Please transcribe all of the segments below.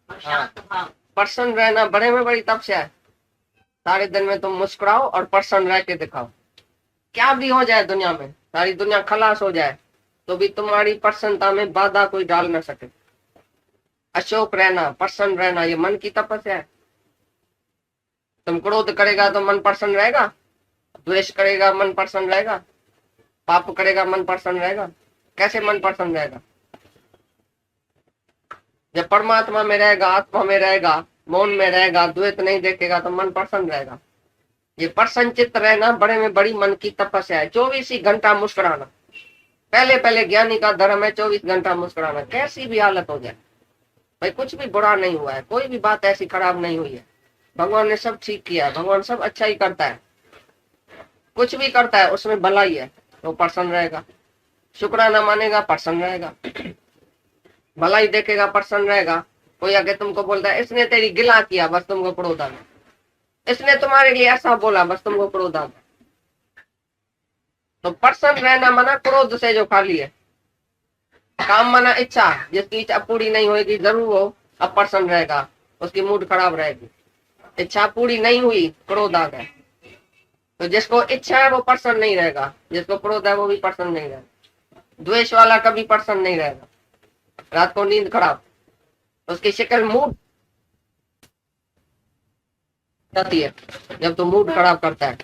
और हाँ, शांत भाव। प्रसन्न रहना बड़े में बड़ी तपस्या है। सारे दिन में तुम मुस्कुराओ और प्रसन्न रह के दिखाओ। क्या भी हो जाए दुनिया में, सारी दुनिया खलास हो जाए, तो भी तुम्हारी प्रसन्नता में बाधा कोई डाल ना सके। अशोक रहना, प्रसन्न रहना, ये मन की तपस्या है। तुम क्रोध करेगा तो मन प्रसन्न रहेगा, द्वेष करेगा मन प्रसन्न रहेगा, पाप करेगा मन प्रसन्न रहेगा? कैसे मन प्रसन्न रहेगा? जब परमात्मा में रहेगा, आत्मा में रहेगा, मौन में रहेगा, द्वैत नहीं देखेगा, तो मन प्रसन्न रहेगा। ये प्रसन्न चित्त रहना बड़े में बड़ी मन की तपस्या है। 24 ही घंटा मुस्कुराना, पहले पहले ज्ञानी का धर्म है 24 घंटा मुस्कुराना, कैसी भी हालत हो जाए। भाई कुछ भी बुरा नहीं हुआ है, कोई भी बात ऐसी खराब नहीं हुई है, भगवान ने सब ठीक किया है, भगवान सब अच्छा ही करता है। कुछ भी करता है उसमें भलाई है, तो प्रसन्न रहेगा। शुक्राना मानेगा, प्रसन्न रहेगा। भलाई देखेगा, प्रसन्न रहेगा। कोई आगे तुमको बोलता है इसने तेरी गिला किया, बस तुमको क्रोध आ गया, इसने तुम्हारे लिए ऐसा बोला, बस तुमको क्रोध आ गया। तो प्रसन्न रहना मना क्रोध से जो खाली है। काम मना इच्छा, जिसकी इच्छा पूरी नहीं होगी, जरूर वो अब प्रसन्न रहेगा, उसकी मूड खराब रहेगी। इच्छा पूरी नहीं हुई, क्रोध आ गया, तो जिसको इच्छा है वो प्रसन्न नहीं रहेगा, जिसको क्रोध है वो भी प्रसन्न नहीं रहेगा। द्वेष वाला कभी प्रसन्न नहीं रहेगा। रात को नींद खराब, उसकी शक्ल मूड जाती है। जब तुम मूड खराब करता है,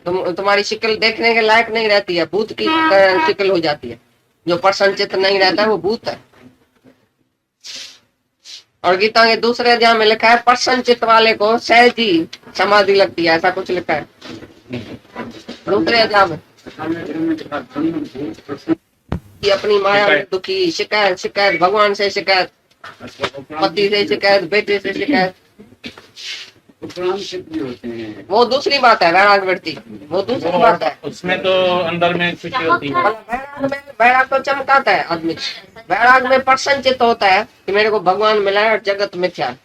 तुम्हारी शक्ल देखने के लायक नहीं रहती है, भूत की शक्ल हो जाती है। जो प्रसन्नचित्त नहीं रहता है वो भूत है। और गीता के दूसरे अध्याय में लिखा है प्रसन्नचित्त वाले को सहज ही समाधि लगती है, ऐसा कुछ लिखा है दूसरे अध्याय में। कि अपनी माया में दुखी, शिकायत शिकायत, भगवान से शिकायत, पति से शिकायत, बेटे से शिकायत, होते हैं। वो दूसरी बात है। वैराग वृत्ति वो दूसरी बात है। उसमें तो अंदर में खुशी होती है। वैराग तो चमकाता है आदमी। वैराग में प्रसन्न चित्त होता है कि मेरे को भगवान मिला है और जगत मिथ्या है।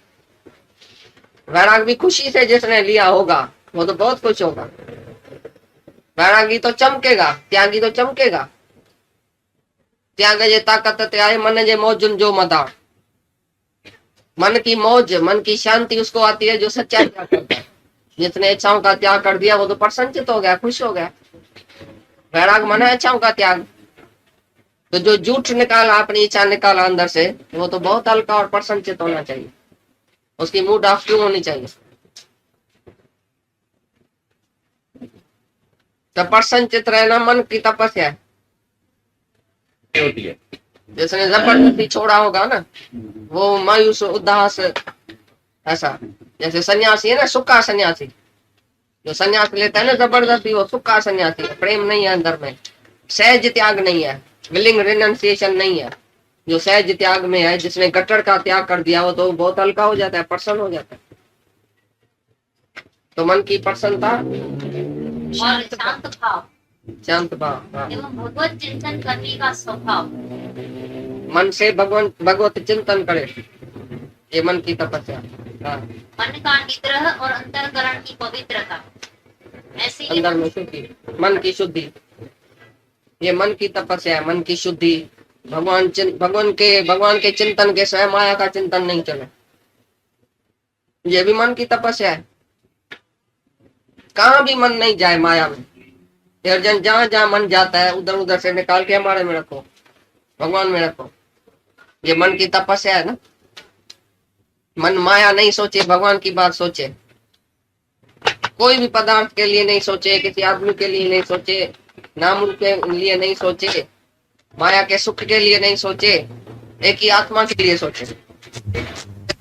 वैराग भी खुशी से जिसने लिया होगा वो तो बहुत खुश होगा। वैरागी तो चमकेगा, त्यागी तो चमकेगा। त्याग जे ताकत त्याग मन जे मौजुन जो मदा। मन की मौज, मन की शांति उसको आती है जो सच्चा त्याग करता है। जिसने इच्छाओं का त्याग कर दिया वो तो प्रसन्नचित हो गया, खुश हो गया। वैराग मन है इच्छाओं का त्याग। तो जो झूठ निकाला, अपनी इच्छा निकाला अंदर से, वो तो बहुत हल्का और प्रसन्नचित होना चाहिए। उसकी मूड ऑफ क्यों होनी चाहिए? तो प्रसन्नचित रहना मन की तपस्या है। होती है। जिसने जबरदस्ती छोड़ा होगा ना, वो मायूस उदास, ऐसा। जैसे सन्यासी है ना, सुक्का सन्यासी, जो सन्यास लेता है ना जबरदस्ती, वो सुक्का सन्यासी है। प्रेम नहीं है अंदर में, सहज त्याग नहीं है, विलिंग रिनंसिएशन नहीं है। जो सहज त्याग में है, जिसने गट्टर का त्याग कर दिया, वो तो बहुत हल्का हो जाता है, प्रसन्न हो जाता है। तो मन की प्रसन्नता और शांत भाव शांत भाव एवं भगवत चिंतन करने का स्वभाव। मन से भगवत चिंतन करे, ये मन की तपस्या। मन का निग्रह और अंतरकरण की पवित्रता, ऐसे ही अंदर में शुद्धि, मन की शुद्धि, ये मन की तपस्या है। मन की शुद्धि, भगवान के चिंतन के स्वयं माया का चिंतन नहीं चले, ये भी मन की तपस्या है। कहाँ भी मन नहीं जाए माया में। अर्जुन, जहां जहां मन जाता है उधर उधर से निकाल के हमारे में रखो, भगवान में रखो, ये मन की तपस्या है ना। मन माया नहीं सोचे, भगवान की बात सोचे। कोई भी पदार्थ के लिए नहीं सोचे, किसी आदमी के लिए नहीं सोचे, नाम के लिए नहीं सोचे, माया के सुख के लिए नहीं सोचे, एक ही आत्मा के लिए सोचे।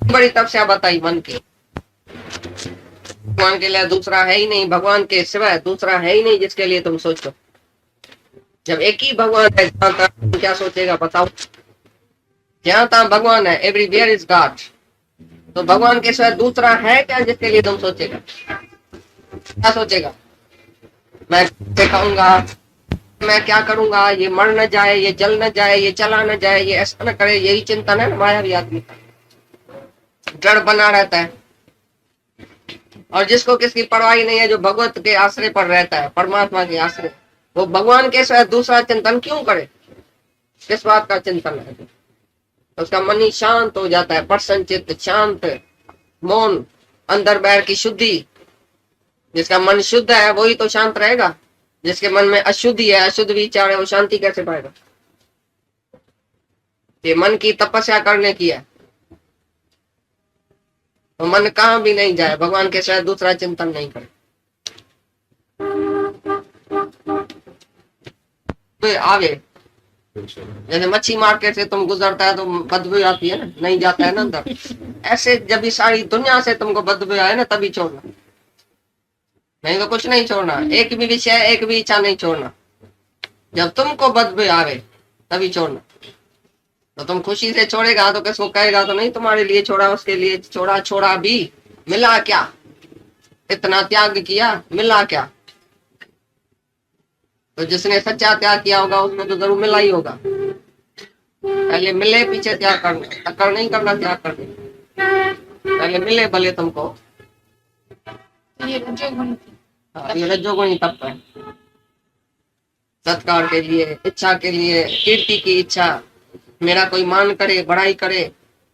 बड़ी तपस्या बताई मन की। भगवान के लिए दूसरा है ही नहीं, भगवान के सिवाय दूसरा है ही नहीं जिसके लिए तुम सोचो। जब एक ही भगवान है, जहां तक तुम क्या सोचेगा बताओ? जहां तक भगवान है, एवरीवेयर इज गॉड। तो भगवान के सिवाय दूसरा है क्या जिसके लिए तुम सोचेगा? क्या सोचेगा? मैं खाऊंगा, मैं क्या करूंगा, ये मर न जाए, ये जल न जाए, ये चला न जाए, ये ऐसा न करे, यही चिंतन है ना मायावी आदमी का। जड़ बना रहता है। और जिसको किसकी परवाह नहीं है, जो भगवत के आश्रय पर रहता है, परमात्मा के आश्रय, वो भगवान के सिवाय दूसरा चिंतन क्यों करे? किस बात का चिंतन है? तो उसका मन ही शांत हो जाता है, प्रसन्न चित्त, शांत, मौन, अंदर बाहर की शुद्धि। जिसका मन शुद्ध है वही तो शांत रहेगा। जिसके मन में अशुद्धि है, अशुद्ध विचार है, वो शांति कैसे पाएगा? ये मन की तपस्या करने की है, तो मन कहाँ भी नहीं जाए, भगवान के सिवाय दूसरा चिंतन नहीं करे। तो आगे जैसे मच्छी मार्केट से तुम गुजरता है तो बदबू आती है ना, नहीं जाता है ना अंदर, ऐसे जब भी सारी दुनिया से तुमको बदबू आए ना तभी छोड़ना, नहीं तो कुछ नहीं छोड़ना। एक भी विषय, एक भी इच्छा नहीं छोड़ना। जब तुमको बदबू आवे तभी छोड़ना। तो तुम खुशी से छोड़ेगा तो किसको कहेगा तो नहीं तुम्हारे लिए छोड़ा, उसके लिए छोड़ा, छोड़ा भी मिला क्या? इतना त्याग किया, मिला क्या? तो जिसने सच्चा त्याग किया होगा उसको तो जरूर मिला ही होगा। पहले मिले पीछे त्याग करना, टक्कर नहीं करना त्याग करने, पहले मिले भले तुमको। ये रजोगुण ये रजोगुणी तप है। सत्कार के लिए, इच्छा के लिए, कीर्ति की इच्छा, मेरा कोई मान करे, बड़ाई करे।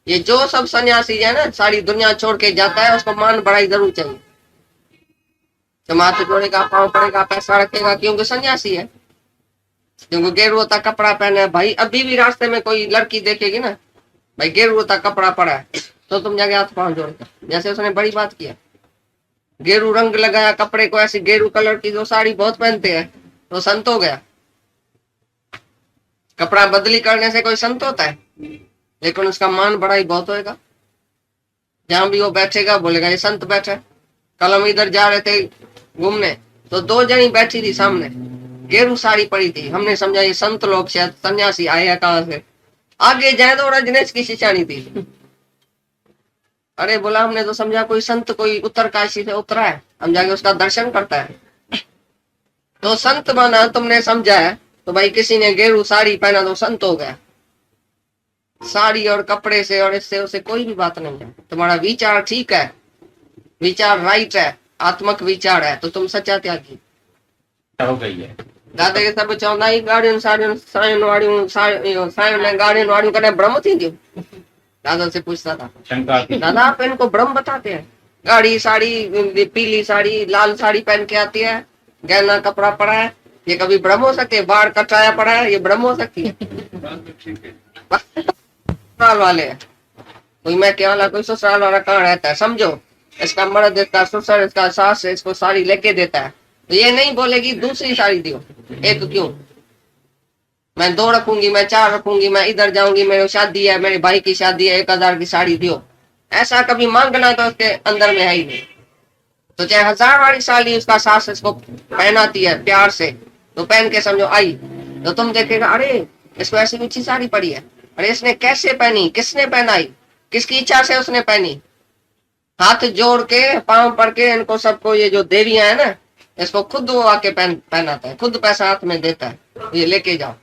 ये जो सब सन्यासी है ना, सारी दुनिया छोड़ के जाता है, उसको मान बड़ाई जरूर चाहिए। तो माथे जोड़ेगा, पाँव पड़ेगा, पैसा रखेगा, क्योंकि सन्यासी है, क्योंकि गेरुआ कपड़ा पहने है। भाई अभी भी रास्ते में कोई लड़की देखेगी ना, भाई गेरुआ कपड़ा पड़ा है, तो तुम जाके हाथ पाँव जोड़ेगा। जैसे उसने बड़ी बात किया, गेरू रंग लगाया कपड़े को, ऐसी गेरू कलर की जो साड़ी बहुत पहनते हैं, तो संत हो गया। कपड़ा बदली करने से कोई संत होता है? लेकिन उसका मान बड़ा ही बहुत होएगा। जहां भी वो बैठेगा बोलेगा ये संत बैठा है। कल हम इधर जा रहे थे घूमने, तो दो जनी बैठी थी सामने, गेरू साड़ी पड़ी थी। हमने समझा ये संत लोग शायद सन्यासी आए हैं कहाँ से। आगे जाए तो रजनेश की शिष्यानी थी। अरे बोला हमने तो समझा कोई संत, कोई उत्तरकाशी से उतरा है, हम जाके उसका दर्शन करता है। तो संत माना तुमने समझा है, तो भाई किसी ने गेरू साड़ी पहना तो संत हो गया। साड़ी और कपड़े से और इससे उसे कोई भी बात नहीं है। तुम्हारा विचार ठीक है, विचार राइट है, आत्मक विचार है, तो तुम सच्चा त्यागी हो गई है। दादा के सब चवंदा ही गाड़ियुनि साड़ियुनि सायुनि वाड़ियूं सायुनि ऐं गाड़ियुनि वाड़ियूं कॾहिं ब्रह्म थींदियूं? दादा से पूछता था, शंका थी। दादा आप इनको ब्रह्म बताते हैं? गाड़ी साड़ी, पीली साड़ी, लाल साड़ी पहन के आती है, गहना कपड़ा पड़ा है, ये कभी ब्रह्म हो सकती है? बाढ़ कटाया पड़ा है, ये ब्रह्म हो सकती है? ससुराल वाले हैं, कोई मैं क्या वाला, कोई ससुराल वाला कहाँ रहता है? समझो, इसका मर्द, इसका ससुर, इसका सास इसको साड़ी लेके देता है, तो ये नहीं बोलेगी दूसरी साड़ी दियो, एक क्यों? मैं 2 रखूंगी, मैं 4 रखूंगी, मैं इधर जाऊंगी, मेरी शादी है, मेरे भाई की शादी है, 1000 की साड़ी दियो। ऐसा कभी मांगना तो उसके अंदर में है ही नहीं। तो चाहे 1000 वाली साड़ी उसका सास इसको पहनाती है प्यार से, तो पहन के समझो आई, तो तुम देखेगा अरे इसको ऐसी ऊंची साड़ी पड़ी है, अरे इसने कैसे पहनी, किसने पहनाई, किसकी इच्छा से उसने पहनी? हाथ जोड़ के, पांव पड़ के इनको सबको, ये जो देवियां है ना, इसको खुद वो आके पहनाता है, खुद पैसा हाथ में देता है, ये लेके जाओ।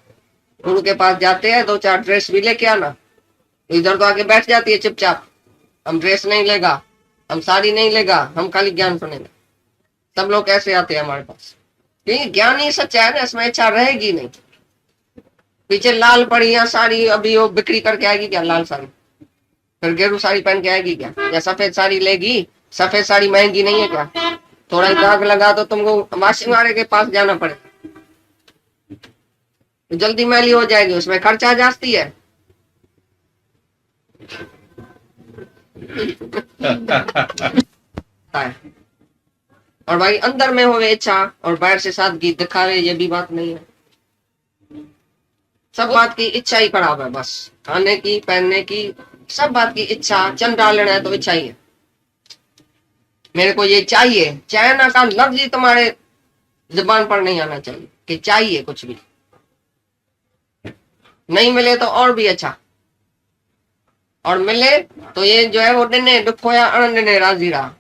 गुरु के पास जाते हैं, 2-4 ड्रेस भी लेके आना, इधर तो आके बैठ जाती है चुपचाप, हम ड्रेस नहीं लेगा, हम साड़ी नहीं लेगा, हम खाली ज्ञान सुनेंगे। सब लोग कैसे आते हैं हमारे पास? क्योंकि ज्ञान ही सच्चा है ना, इसमें इच्छा रहेगी नहीं। पीछे लाल पड़ी है साड़ी, अभी वो बिक्री करके आएगी क्या लाल साड़ी? फिर गेरू साड़ी पहन के आएगी क्या? या सफेद साड़ी लेगी? सफेद साड़ी महंगी नहीं है क्या? थोड़ा ही दाग लगा तो तुमको वाशिंग वाले के पास जाना पड़ेगा, तो जल्दी मैली हो जाएगी, उसमें खर्चा जास्ती है। और भाई अंदर में होवे इच्छा और बाहर से सादगी दिखावे, ये भी बात नहीं है। सब बात की इच्छा ही खराब है, बस खाने की, पहनने की, सब बात की इच्छा। चंदा लेना है तो इच्छा ही है, मेरे को ये चाहिए। चाइना का लफ्ज ही तुम्हारे जुबान पर नहीं आना चाहिए कि चाहिए कुछ भी। नहीं मिले तो और भी अच्छा, और मिले तो ये जो है वो डिने दुखोया अनडिने राजी रहा।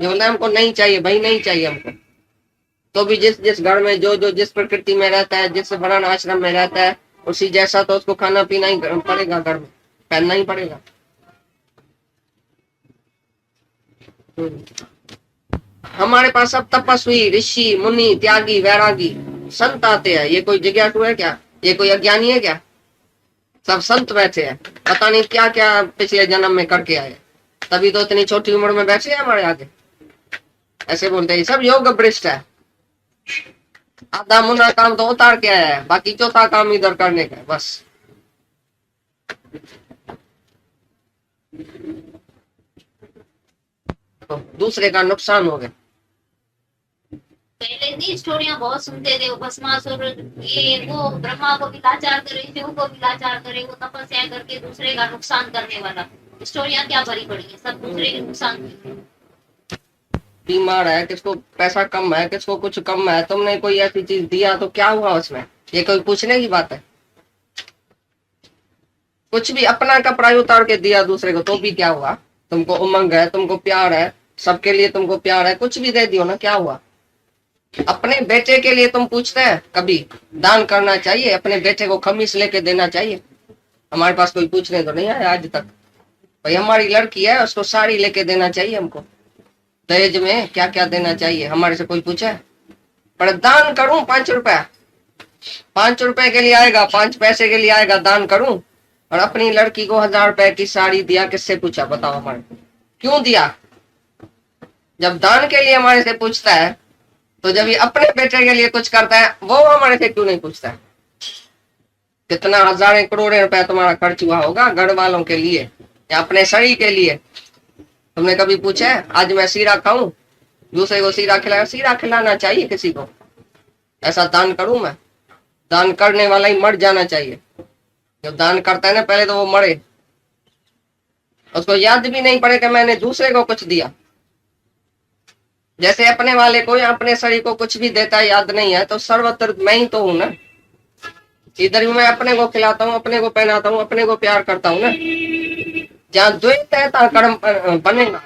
ये बोलता है हमको नहीं चाहिए भाई, नहीं चाहिए हमको। तो भी जिस जिस घर में जो जो जिस प्रकृति में रहता है, जिस वर्ण आश्रम में रहता है, उसी जैसा तो उसको खाना पीना ही पड़ेगा, घर में पहनना ही पड़ेगा। हमारे पास सब तपस्वी, ऋषि, मुनि, त्यागी, वैरागी, संत आते हैं। ये कोई जिज्ञासु है क्या? ये कोई अज्ञानी है क्या? सब संत बैठे हैं। पता नहीं क्या क्या पिछले जन्म में करके आए, तभी तो इतनी छोटी उम्र में बैठे हैं हमारे आगे। ऐसे बोलते हैं सब योग भ्रष्ट है, आधा मुन्ना काम तो उतार के आया है, बाकी चौथा काम इधर करने का है बस। तो दूसरे का नुकसान हो गया। पहले की स्टोरियां बहुत सुनते थे, वो भस्मासुर ये वो ब्रह्मा को भी लाचार करे, शिव को भी लाचार करे, वो तपस्या करके दूसरे का नुकसान करने वाला। स्टोरियां क्या भरी पड़ी है, सब दूसरे के नुकसान की। बीमार है, किसको पैसा कम है, किसको कुछ कम है, तुमने कोई ऐसी चीज दिया तो क्या हुआ उसमें, ये कोई पूछने की बात है? कुछ भी अपना कपड़ा उतार के दिया दूसरे को तो भी क्या हुआ? तुमको उमंग है, तुमको प्यार है, सबके लिए तुमको प्यार है, कुछ भी दे दियो ना, क्या हुआ? अपने बेटे के लिए तुम पूछते हैं कभी? दान करना चाहिए, अपने बेटे को खमीस लेके देना चाहिए। हमारे पास कोई पूछने तो नहीं आया आज तक। भाई हमारी लड़की है, उसको साड़ी लेके देना चाहिए हमको, दहेज में क्या क्या देना चाहिए, हमारे से कोई पूछे? पर दान करूं 5 रुपया, 5 रुपए के लिए आएगा, 5 पैसे के लिए आएगा, दान करूं? और अपनी लड़की को 1000 रुपए की साड़ी दिया, किससे पूछा बताओ? हमारे क्यों दिया? जब दान के लिए हमारे से पूछता है, तो जब ये अपने बेटे के लिए कुछ करता है, वो हमारे से क्यों नहीं पूछता है? कितना हजारों करोड़ों रुपया तुम्हारा खर्च हुआ होगा घर वालों के लिए या अपने शरीर के लिए, तुमने कभी पूछा है? आज मैं सीरा खाऊं, दूसरे को सीरा खिलाया, सीरा खिलाना चाहिए किसी को? ऐसा दान करूं मैं? दान करने वाला ही मर जाना चाहिए। जो दान करता है ना, पहले तो वो मरे, उसको याद भी नहीं पड़े कि मैंने दूसरे को कुछ दिया। जैसे अपने वाले को या अपने शरीर को कुछ भी देता है, याद नहीं है, तो सर्वत्र मैं ही तो हूं ना। इधर भी मैं अपने को खिलाता हूँ, अपने को पहनाता हूँ, अपने को प्यार करता हूँ ना। जहाँ द्वैत है तहाँ कर्म बनेगा,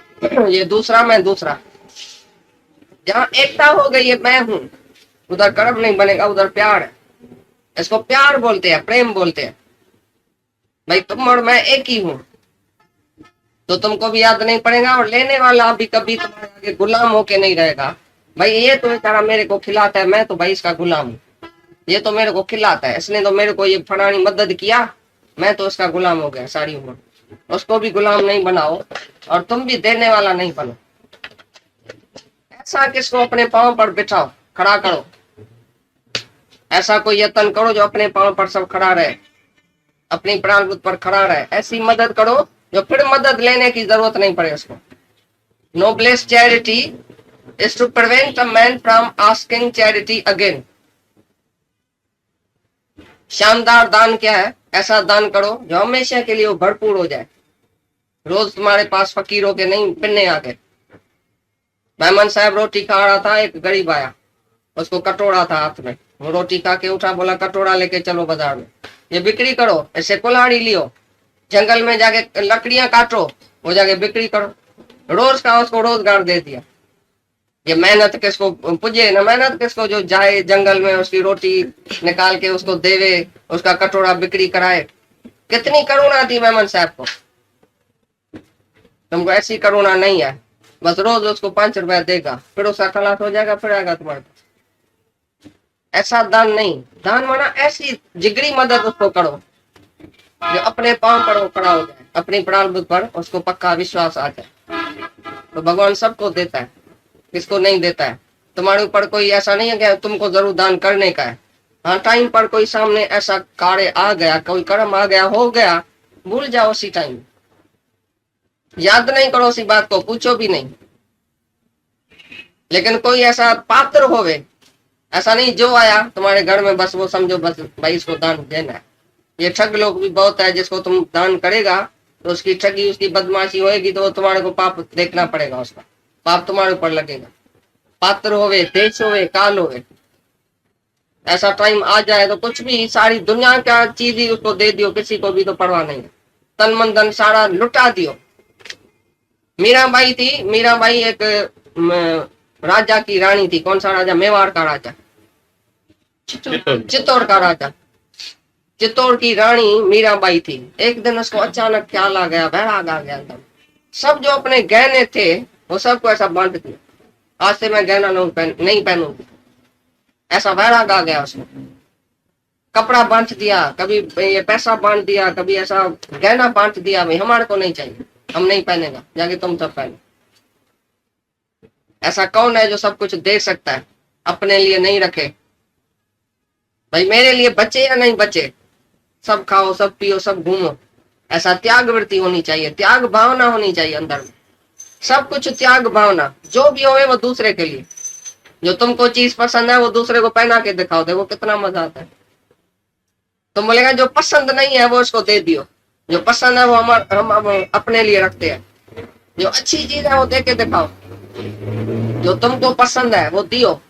ये दूसरा मैं दूसरा। जहाँ एकता हो गई है मैं हूं, उधर कर्म नहीं बनेगा, उधर प्यार है। इसको प्यार बोलते हैं, प्रेम बोलते हैं। भाई तुम और मैं एक ही हूं, तो तुमको भी याद नहीं पड़ेगा, और लेने वाला भी कभी तुम्हारे आगे गुलाम होके नहीं रहेगा। भाई ये तो बेचारा मेरे को खिलाता है, मैं तो भाई इसका गुलाम हूँ। ये तो मेरे को खिलाता है, इसने तो मेरे को ये फलानी मदद किया, मैं तो इसका गुलाम हो गया सारी उम्र। उसको भी गुलाम नहीं बनाओ, और तुम भी देने वाला नहीं बनो। ऐसा किसको अपने पांव पर बिठाओ, खड़ा करो। ऐसा कोई यत्न करो जो अपने पांव पर सब खड़ा रहे, अपनी प्राणबुद्ध पर खड़ा रहे। ऐसी मदद करो जो फिर मदद लेने की जरूरत नहीं पड़े उसको। Noblest charity is to prevent a man from asking charity again. शानदार दान क्या है? ऐसा दान करो जो हमेशा के लिए वो भरपूर हो जाए। रोज तुम्हारे पास फकीरों के नहीं पिन्ने आ गए। मेहमान साहब रोटी खा रहा था, एक गरीब आया, उसको कटोरा था हाथ में, वो रोटी खा के उठा, बोला कटोरा लेके चलो बाजार में, ये बिक्री करो। ऐसे कुल्हाड़ी लियो, जंगल में जाके लकड़ियां काटो, वो जाके बिक्री करो। रोज का उसको रोजगार दे दिया। ये मेहनत किसको पुजे ना, मेहनत किसको जो जाए जंगल में उसकी रोटी निकाल के उसको देवे, उसका कटोरा बिक्री कराए। कितनी करुणा थी मेमन साहब को। तुमको ऐसी करुणा नहीं है, बस रोज उसको 5 रुपया देगा, फिर उसका खलास हो जाएगा, फिर आएगा तुम्हारे पास। ऐसा दान नहीं। दान माना ऐसी जिगरी मदद उसको करो जो अपने पांव पर वो खड़ा हो जाए, अपनी प्राणबुद्ध पर उसको पक्का विश्वास आ जाए। तो भगवान सबको देता है, किसको नहीं देता है। तुम्हारे ऊपर कोई ऐसा नहीं है कि तुमको जरूर दान करने का है। हाँ, टाइम पर कोई सामने ऐसा कार्य आ गया, कोई कर्म आ गया, हो गया, भूल जाओ उसी टाइम, याद नहीं करो उसी बात को, पूछो भी नहीं। लेकिन कोई ऐसा पात्र होवे, ऐसा नहीं जो आया तुम्हारे घर में बस वो समझो बस भाई इसको दान देना है। ये ठग लोग भी बहुत है, जिसको तुम दान करेगा तो उसकी ठगी, उसकी बदमाशी होएगी, तो तुम्हारे को पाप देखना पड़ेगा, उसका पाप तुम्हारे ऊपर लगेगा। पात्र होवे, देश होवे, काल होवे, ऐसा टाइम आ जाए तो कुछ भी, सारी दुनिया का चीज ही उसको दे दियो, किसी को भी तो परवाह नहीं है। तन मन धन सारा लुटा दियो। मीराबाई थी, मीराबाई एक राजा की रानी थी। कौन सा राजा? मेवाड़ का राजा, चित्तौड़ का राजा। चित्तौड़ की रानी मीराबाई थी। एक दिन उसको अचानक ख्याल आ गया, वैराग आ गया एकदम। सब जो अपने गहने थे वो सबको ऐसा बांट दिया, आज से मैं गहना नहीं पहनूंगी, ऐसा वैराग आ गया उसको। कपड़ा बांट दिया, कभी ये पैसा बांट दिया, कभी ऐसा गहना बांट दिया, भाई हमारे को नहीं चाहिए, हम नहीं पहनेगा, जाके तुम सब पहनो। ऐसा कौन है जो सब कुछ दे सकता है, अपने लिए नहीं रखे? भाई मेरे लिए बचे या नहीं बचे, सब खाओ, सब पियो, सब घूमो। ऐसा त्याग वृत्ति होनी चाहिए, त्याग भावना होनी चाहिए अंदर में। सब कुछ त्याग भावना, जो भी होवे वो दूसरे के लिए। जो तुमको चीज पसंद है वो दूसरे को पहना के दिखाओ, देखो कितना मजा आता है। तुम बोलेगा जो पसंद नहीं है वो उसको दे दियो, जो पसंद है वो हम अपने लिए रखते हैं। जो अच्छी चीज है वो दे के दिखाओ, जो तुमको पसंद है वो दियो।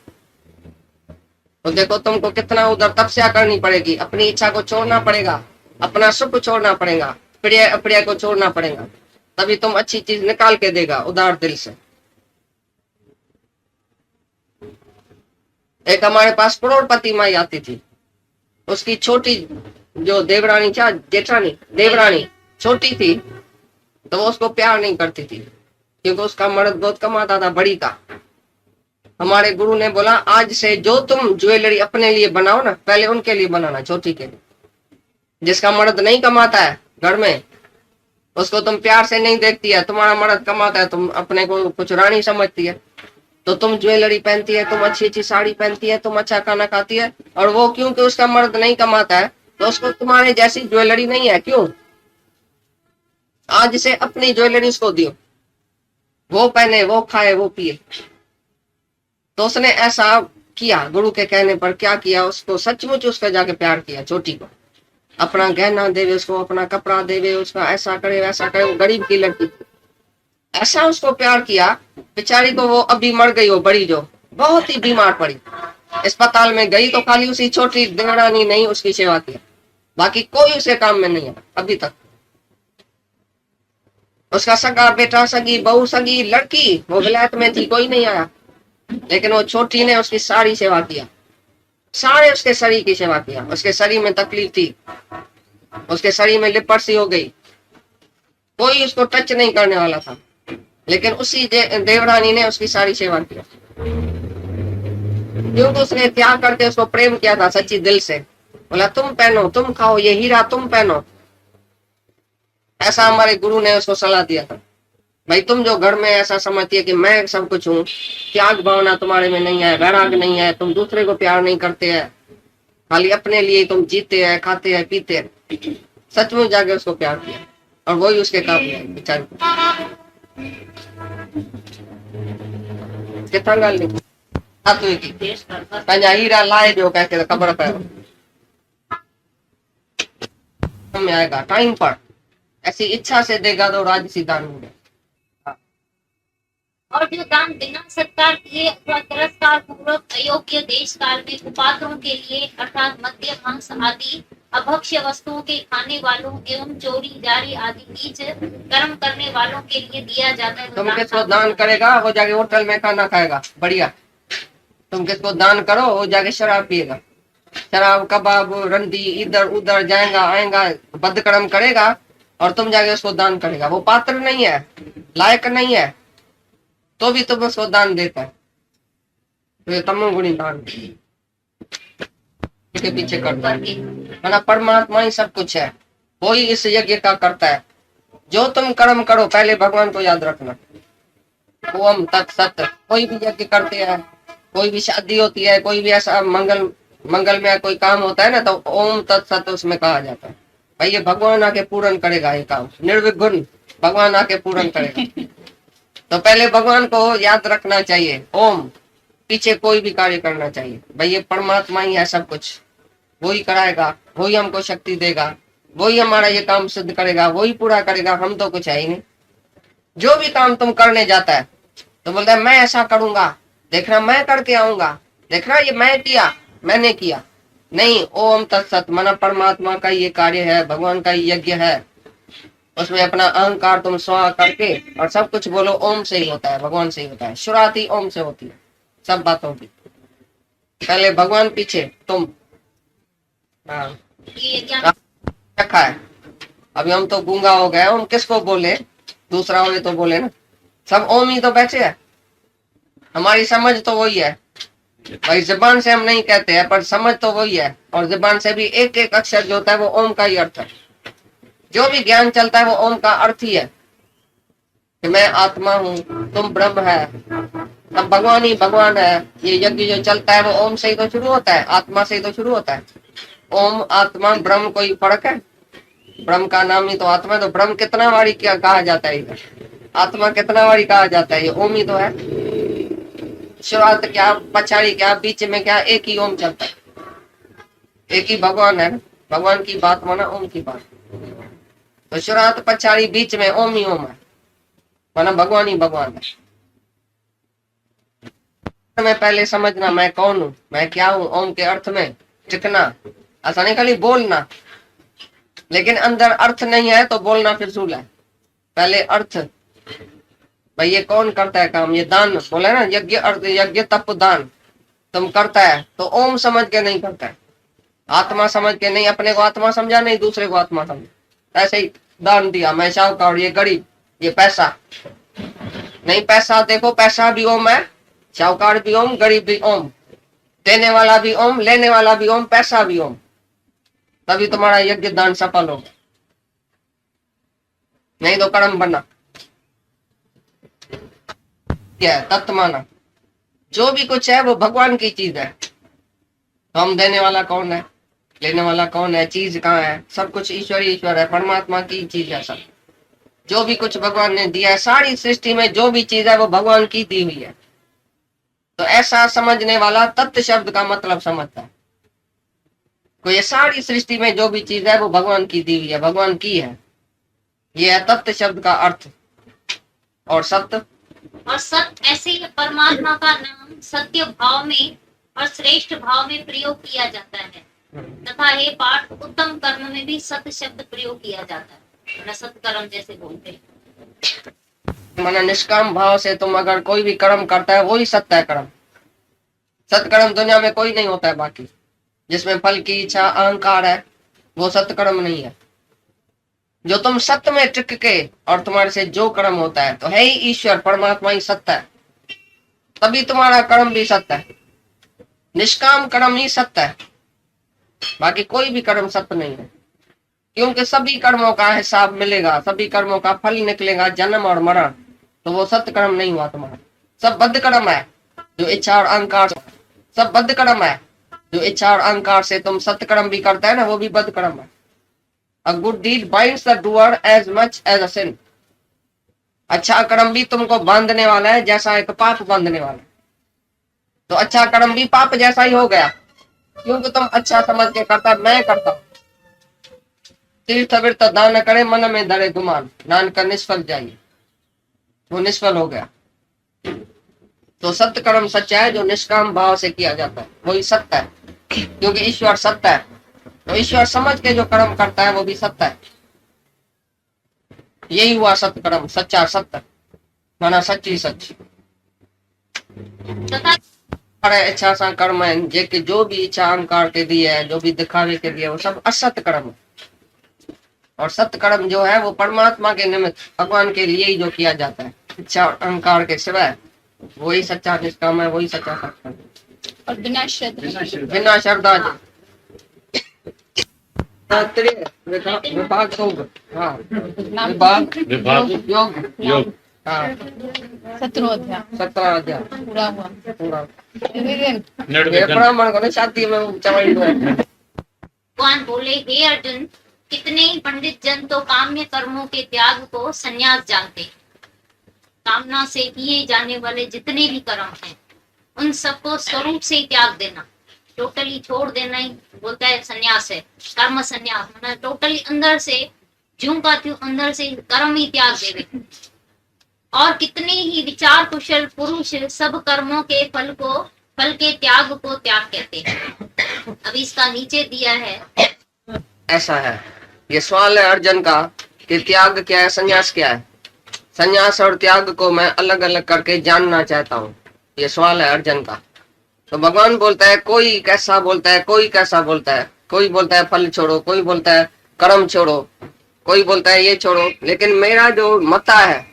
तो देखो तुमको कितना उधर तपस्या करनी पड़ेगी, अपनी इच्छा को छोड़ना पड़ेगा, अपना सुख छोड़ना पड़ेगा, प्रिय अप्रिय को छोड़ना पड़ेगा, तभी तुम अच्छी चीज निकाल के देगा उदार दिल से। एक हमारे पास करोड़पति माई आती थी, उसकी छोटी जो देवरानी, क्या जेठानी, देवरानी छोटी थी, तो वो उसको प्यार नहीं करती थी क्योंकि उसका मर्द बहुत कमाता था, बड़ी का। हमारे गुरु ने बोला आज से जो तुम ज्वेलरी अपने लिए बनाओ ना, पहले उनके लिए बनाना, छोटी के लिए। जिसका मर्द नहीं कमाता है घर में, उसको तुम प्यार से नहीं देखती है। तुम्हारा मर्द कमाता है, तुम अपने को कुछ रानी समझती है, तो तुम ज्वेलरी पहनती है, तुम अच्छी अच्छी साड़ी पहनती है, तुम अच्छा खाना खाती है। और वो क्योंकि उसका मर्द नहीं कमाता है तो उसको तुम्हारे जैसी ज्वेलरी नहीं है। क्यों? आज से अपनी ज्वेलरी उसको दियो, वो पहने, वो खाए, वो पिए। तो उसने ऐसा किया, गुरु के कहने पर क्या किया, उसको सचमुच उसका जाके प्यार किया, छोटी को। अपना गहना देवे उसको, अपना कपड़ा देवे उसका, ऐसा करे वैसा करे। वो गरीब की लड़की थी, ऐसा उसको प्यार किया। बेचारी को, वो अभी मर गई, वो बड़ी जो बहुत ही बीमार पड़ी, अस्पताल में गई तो खाली उसी छोटी देवरानी नहीं उसकी सेवा किया, बाकी कोई उसे काम में नहीं है अभी तक। उसका सगा बेटा, सगी बहू, सगी लड़की वो विलायत में थी, कोई नहीं आया, लेकिन वो छोटी ने उसकी सारी सेवा किया, सारे उसके शरीर की सेवा किया। उसके शरीर में तकलीफ थी, उसके शरीर में लिपट हो गई, कोई उसको टच नहीं करने वाला था, लेकिन उसी देवरानी ने उसकी सारी सेवा की, क्योंकि उसने त्याग करके उसको प्रेम किया था सच्ची दिल से। बोला तुम पहनो, तुम खाओ, ये हीरा तुम पहनो। ऐसा हमारे गुरु ने उसको सलाह दिया था। भाई तुम जो घर में ऐसा समझती है कि मैं सब कुछ हूँ, त्याग भावना तुम्हारे में नहीं है, वैराग नहीं है, तुम दूसरे को प्यार नहीं करते हैं, खाली अपने लिए तुम जीते हैं, खाते हैं, पीते हैं। सचमुच जाके उसको प्यार किया और वही उसके काम में बेचारे को। कितना गल नहीं पंहिंजा हीरा लाए जो कहते खबर पे में आएगा टाइम पर। ऐसी इच्छा से देगा तो राजसी दान मिलेगा। और जो दान बिना सत्कार किए अथवा तिरस्कार पूर्वक अयोग्य देश काल में कुपात्रों के लिए अर्थात मद्य मांस आदि अभक्ष्य वस्तुओं के खाने वालों एवं चोरी जारी आदि नीच कर्म करने वालों के लिए दिया जाता है। तुम किसको दान करेगा वो जाके होटल में खाना खाएगा बढ़िया। तुम किसको दान करो वो जाके शराब पिएगा, शराब कबाब रंडी इधर उधर जाएगा आएगा, बदकर्म करेगा और तुम जाके उसको दान करेगा। वो पात्र नहीं है, लायक नहीं है, तो भी तुम उसको दान देता है, तो ये तमोगुणी दान के पीछे करता है। वरना परमात्मा ही सब कुछ है, वो ही इस यज्ञ का करता है। जो तुम कर्म करो पहले भगवान को याद रखना। ओम तत्सत। कोई भी यज्ञ करते हैं, कोई भी शादी होती है, कोई भी ऐसा मंगल में कोई काम होता है ना, तो ओम तत्सत उसमें कहा जाता है। भाई ये भगवान आके पूर्ण करेगा ये काम, निर्विघ्न भगवान आके पूर्ण करेगा। तो पहले भगवान को याद रखना चाहिए, ओम, पीछे कोई भी कार्य करना चाहिए। भाई ये परमात्मा ही है सब कुछ, वही कराएगा, वही हमको शक्ति देगा, वही हमारा ये काम सिद्ध करेगा, वही पूरा करेगा, हम तो कुछ है ही नहीं। जो भी काम तुम करने जाता है तो बोलता है मैं ऐसा करूंगा, देखना मैं करके आऊंगा, देखना ये मैं किया, मैंने किया। नहीं, ओम तत्सत मना परमात्मा का ये कार्य है, भगवान का यज्ञ है। उसमें अपना अहंकार तुम स्वा करके और सब कुछ बोलो ओम से ही होता है, भगवान से ही होता है। शुरुआत ही ओम से होती है सब बातों की, पहले भगवान पीछे तुम। रखा है अभी हम तो गूंगा हो गए, हम किसको बोले, दूसरा हो तो बोले ना, सब ओम ही तो बैठे है। हमारी समझ तो वही है, भाई जुबान से हम नहीं कहते हैं, पर समझ तो वही है। और जुबान से भी एक एक अक्षर जो होता है वो ओम का ही अर्थ है। जो भी ज्ञान चलता है वो ओम का अर्थ ही है कि मैं आत्मा हूँ, तुम ब्रह्म है, अब भगवान ही भगवान है। ये यज्ञ जो चलता है वो ओम से ही तो शुरू होता है, आत्मा से ही तो शुरू होता है। ओम आत्मा ब्रह्म कोई फर्क है? ब्रह्म का नाम ही तो आत्मा है। तो ब्रह्म कितना बारी क्या कहा जाता है इधर, आत्मा कितना बारी कहा जाता है? ये ओम ही तो है। शुरुआत क्या, पछाड़ी क्या, बीच में क्या, एक ही ओम चलता है, एक ही भगवान है। भगवान की बात माना ओम की बात। तो शुरुआत पछाड़ी बीच में ओम ही ओम है, माना भगवान ही भगवान है। मैं पहले समझना मैं कौन हूँ, मैं क्या हूँ, ओम के अर्थ में टिकना। ऐसा नहीं खाली बोलना, लेकिन अंदर अर्थ नहीं है तो बोलना फिजूल है। पहले अर्थ, भाई ये कौन करता है काम, ये दान बोले ना, यज्ञ अर्थ, यज्ञ तप दान तुम करता है तो ओम समझ के नहीं करता है, आत्मा समझ के नहीं। अपने को आत्मा समझा नहीं, दूसरे को आत्मा समझा। ऐसे ही दान दिया, मैं शाहूकार, ये गरीब, ये पैसा नहीं। पैसा देखो, पैसा भी ओम है, शाहूकार भी ओम, गरीब भी ओम, देने वाला भी ओम, लेने वाला भी ओम, पैसा भी ओम। तभी तुम्हारा यज्ञ दान सफल होगा, नहीं तो कर्म बना। क्या तत्व माना, जो भी कुछ है वो भगवान की चीज है। तो हम देने वाला कौन है, लेने वाला कौन है, चीज कहाँ है? सब कुछ ईश्वर ईश्वर है, परमात्मा की चीज है सब। जो भी कुछ भगवान ने दिया है, सारी सृष्टि में जो भी चीज है वो भगवान की दी हुई है। तो ऐसा समझने वाला तत्व शब्द का मतलब समझता है। तो ये सारी सृष्टि में जो भी चीज है वो भगवान की दी हुई है, भगवान की है। ये है तत्व शब्द का अर्थ। और सत्य, और सत्य ऐसे ही परमात्मा का नाम सत्य भाव में और श्रेष्ठ भाव में प्रयोग किया जाता है तथा हे पाठ उत्तम कर्म में भी सत्य शब्द प्रयोग किया जाता है। सत्कर्म जैसे बोलते हैं, माना निष्काम भाव से तुम अगर कोई भी कर्म करता है वही सत्य है कर्म। सत्कर्म दुनिया में कोई नहीं होता है बाकी, जिसमें फल की इच्छा अहंकार है वो सत्कर्म नहीं है। जो तुम सत्य में टिक के और तुम्हारे से जो कर्म होता है तो है ही ईश्वर, परमात्मा ही सत्य है, तभी तुम्हारा कर्म भी सत्य है। निष्काम कर्म ही सत्य है, बाकी कोई भी कर्म सत्य नहीं है। क्योंकि सभी कर्मों का हिसाब मिलेगा, सभी कर्मों का फल निकलेगा, जन्म और मरण। तो वो सत्य कर्म नहीं हुआ तुम्हारा। सब बद्ध कर्म है जो इच्छा और अहंकार, सब बद्ध कर्म है जो इच्छा और अहंकार से तुम सत्य कर्म भी करता है ना, वो भी बद्ध कर्म है। A good deed binds the doer as much as a sin. अच्छा कर्म भी तुमको बांधने वाला है जैसा एक पाप बांधने वाला है। तो अच्छा कर्म भी पाप जैसा ही हो गया, क्योंकि तुम अच्छा समझ के करता, मैं करता हूँ। तीर्थ विर्थ दान करे मन में धरे गुमान, नान कर निष्फल जाइए, वो निष्फल हो गया। तो सत्य कर्म सच्चा है जो निष्काम भाव से किया जाता है, वही सत्य है, क्योंकि ईश्वर सत्य है। तो ईश्वर समझ के जो कर्म करता है वो भी सत्य है। यही हुआ सत्य कर्म, सच्चा सत्य माना सच्ची सच। तथा इच्छा सा कर्म है जेके जो भी इच्छा अहंकार के लिए है, जो भी दिखावे के लिए, वो सब असत्य कर्म है। और सत्य कर्म जो है वो परमात्मा के निमित्त भगवान के लिए ही जो किया जाता है, इच्छा और अहंकार के सिवाय, वही सच्चा निष्काम है, वही सच्चा सत्य है। और बिना श्रद्धा, बिना श्रद्धा विभाग योग, हाँ विभाग योग योग, हाँ 17 अध्याय 17 अध्याय पूरा हुआ। पूरा। निर्विघ्न। ब्राह्मण को शादी में चवाई हुआ है। भगवान बोले, हे अर्जुन, कितने ही पंडित जन तो काम्य कर्मों के त्याग को संन्यास जानते। कामना से किए जाने वाले जितने भी कर्म हैं उन सबको स्वरूप से ही त्याग देना, टोटली छोड़ देना ही बोलता है संन्यास है। कर्म संन्यास मतलब टोटली अंदर से ज्यों का त्यों अंदर से कर्म ही त्याग देवे। और कितने ही विचार कुशल पुरुष सब कर्मों के फल के त्याग को त्याग कहते हैं। अभी इसका नीचे दिया है, ऐसा है। ये सवाल है अर्जुन का कि त्याग क्या है, संन्यास क्या है। संन्यास और त्याग को मैं अलग अलग करके जानना चाहता हूँ, ये सवाल है अर्जुन का। तो भगवान बोलता है, कोई कैसा बोलता है, कोई कैसा बोलता है, कोई बोलता है फल छोड़ो, कोई बोलता है कर्म छोड़ो, कोई बोलता है ये छोड़ो। लेकिन मेरा जो मता है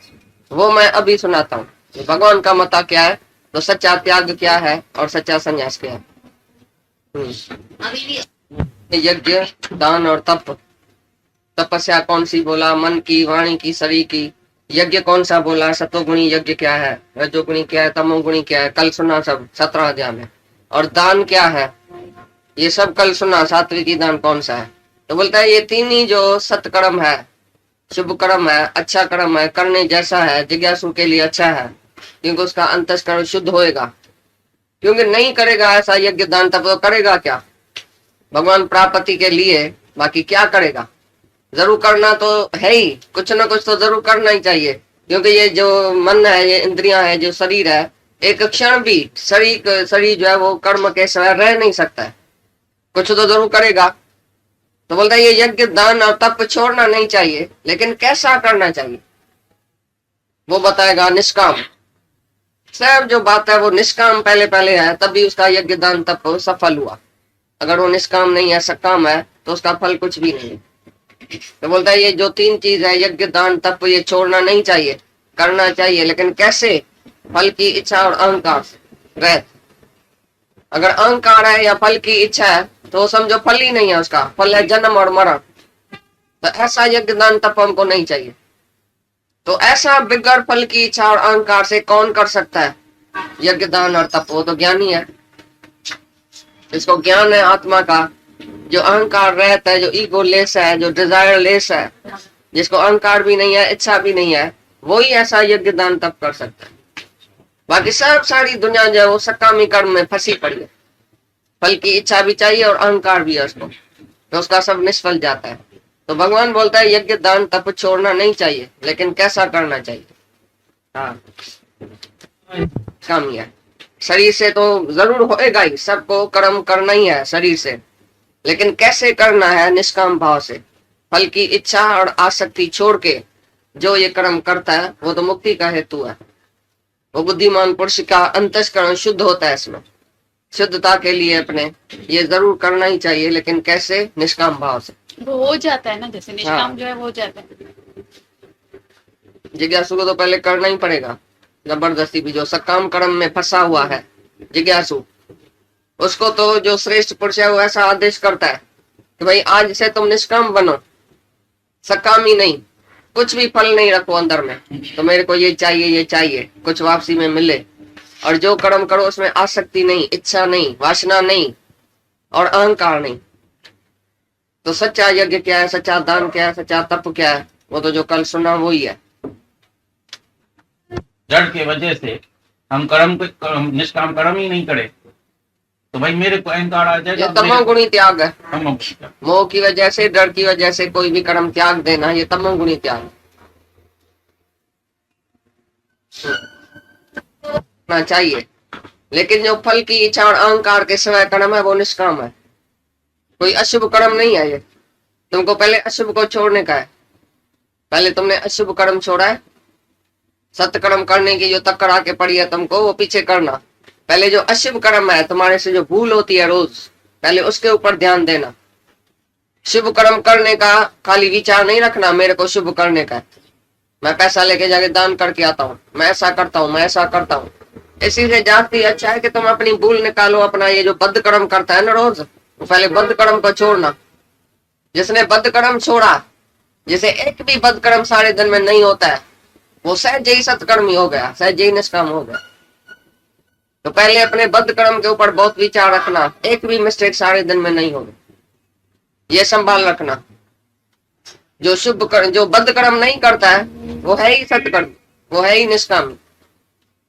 वो मैं अभी सुनाता हूँ। भगवान का मता क्या है तो सच्चा त्याग क्या है और सच्चा संन्यास क्या है? अभी भी यज्ञ, दान और तप। तपस्या कौन सी बोला? मन की, वाणी की, शरीर की। यज्ञ कौन सा बोला? सतोगुणी यज्ञ क्या है, रजोगुणी क्या है, तमोगुणी क्या है, कल सुना सब 17 अध्याय में। और दान क्या है, ये सब कल सुना। सात्विकी दान कौन सा है? तो बोलता है ये तीन ही जो सत्कर्म है, शुभ कर्म है, अच्छा कर्म है, करने जैसा है, जिज्ञासु के लिए अच्छा है, क्योंकि उसका अंतस्करण शुद्ध होएगा। क्योंकि नहीं करेगा ऐसा यज्ञ दान तप तो करेगा क्या? भगवान प्राप्ति के लिए, बाकी क्या करेगा? जरूर करना तो है ही, कुछ ना कुछ तो जरूर करना ही चाहिए। क्योंकि ये जो मन है, ये इंद्रियां है, जो शरीर है, एक क्षण भी शरीर जो है वो कर्म के सिवाय रह नहीं सकता है, कुछ तो जरूर करेगा। तो बोलता है ये यज्ञ दान और तप छोड़ना नहीं चाहिए, लेकिन कैसा करना चाहिए वो बताएगा। निष्काम, सब जो बात है वो निष्काम पहले पहले है, तभी उसका यज्ञ दान तप सफल हुआ। अगर वो निष्काम नहीं है, सकाम है, तो उसका फल कुछ भी नहीं है। तो बोलता है ये जो तीन चीज है, यज्ञ दान तप, ये छोड़ना नहीं चाहिए, करना चाहिए, लेकिन कैसे? फल की इच्छा और अहंकार रह। अगर अहंकार है या फल की इच्छा है तो समझो फल ही नहीं है, उसका फल है जन्म और मरण। तो ऐसा यज्ञ दान तप हमको नहीं चाहिए। तो ऐसा बिगड़ फल की इच्छा और अहंकार से कौन कर सकता है यज्ञ दान और तप? वो तो ज्ञानी है, इसको ज्ञान है आत्मा का। जो अहंकार रहता है, जो ईगो लेस है, जो डिजायर लेस है, जिसको अहंकार भी नहीं है, इच्छा भी नहीं है, वो ही ऐसा यज्ञ दान तप कर सकता है। बाकी सब सारी दुनिया जो है वो सकामी कर्म में फंसी पड़ी है, फल की इच्छा भी चाहिए और अहंकार भी है उसको, तो उसका सब निष्फल जाता है। तो भगवान बोलता है यज्ञ दान तप छोड़ना नहीं चाहिए, लेकिन कैसा करना चाहिए? हाँ, काम है। शरीर से तो जरूर होएगा ही, सबको कर्म करना ही है शरीर से, लेकिन कैसे करना है? निष्काम भाव से, फल की इच्छा और आसक्ति छोड़ के जो ये कर्म करता है वो तो मुक्ति का हेतु है। वो बुद्धिमान पुरुष का अंतस्करण शुद्ध होता है, इसमें शुद्धता के लिए अपने ये जरूर करना ही चाहिए, लेकिन कैसे? निष्काम भाव से। वो हो जाता है ना, जैसे निष्काम हाँ। जो है वो हो जाता है। जिज्ञासु को तो पहले करना ही पड़ेगा जबरदस्ती भी। जो सकाम कर्म में फंसा हुआ है जिज्ञासु, उसको तो जो श्रेष्ठ पुरुष है वो ऐसा आदेश करता है कि भाई आज से तुम निष्काम बनो, सकाम ही नहीं, कुछ भी फल नहीं रखो अंदर में, तो मेरे को ये चाहिए, कुछ वापसी में मिले। और जो कर्म करो उसमें आसक्ति नहीं, इच्छा नहीं, वासना नहीं और अहंकार नहीं। तो सच्चा यज्ञ क्या है, सच्चा दान क्या है, सच्चा तप क्या है? वो तो जो कल सुना वो ही है। जड़ के वजह से हम निष्काम कर्म ही नहीं करे तो भाई मेरे को अहंकार आ जाएगा। ये तमोगुणी त्याग है। तमोगुणी मोह की वजह से, डर की वजह से कोई भी कर्म त्याग देना, ये तमोगुणी त्याग ना चाहिए। लेकिन जो फल की इच्छा और अहंकार के सिवाय कर्म है वो निष्काम है, कोई अशुभ कर्म नहीं है। ये तुमको पहले अशुभ को छोड़ने का है। पहले तुमने अशुभ कर्म छोड़ा है, सत्य कर्म करने की जो तक्कर आके पड़ी है तुमको, वो पीछे करना। पहले जो अशुभ कर्म है, तुम्हारे से जो भूल होती है रोज, पहले उसके ऊपर ध्यान देना। शुभ कर्म करने का खाली विचार नहीं रखना मेरे को शुभ करने का, मैं पैसा लेके जाके दान करके आता हूँ, मैं ऐसा करता हूँ, मैं ऐसा करता हूँ। इसी से जाती अच्छा है कि तुम अपनी भूल निकालो। अपना ये जो बद्ध कर्म करता है ना रोज, तो पहले बद्ध कर्म को छोड़ना। जिसने बद्ध कर्म छोड़ा, जिसे एक भी बद्ध कर्म सारे दिन में नहीं होता है, वो सहज ही सत्कर्मी हो गया, सहज ही निष्काम हो गया। तो पहले अपने बद्ध कर्म के ऊपर बहुत विचार रखना, एक भी मिस्टेक सारे दिन में नहीं होगी, ये संभाल रखना। जो शुभ कर्म, जो बद्ध कर्म नहीं करता है, वो है ही सत्कर्म, वो है ही निष्कामी।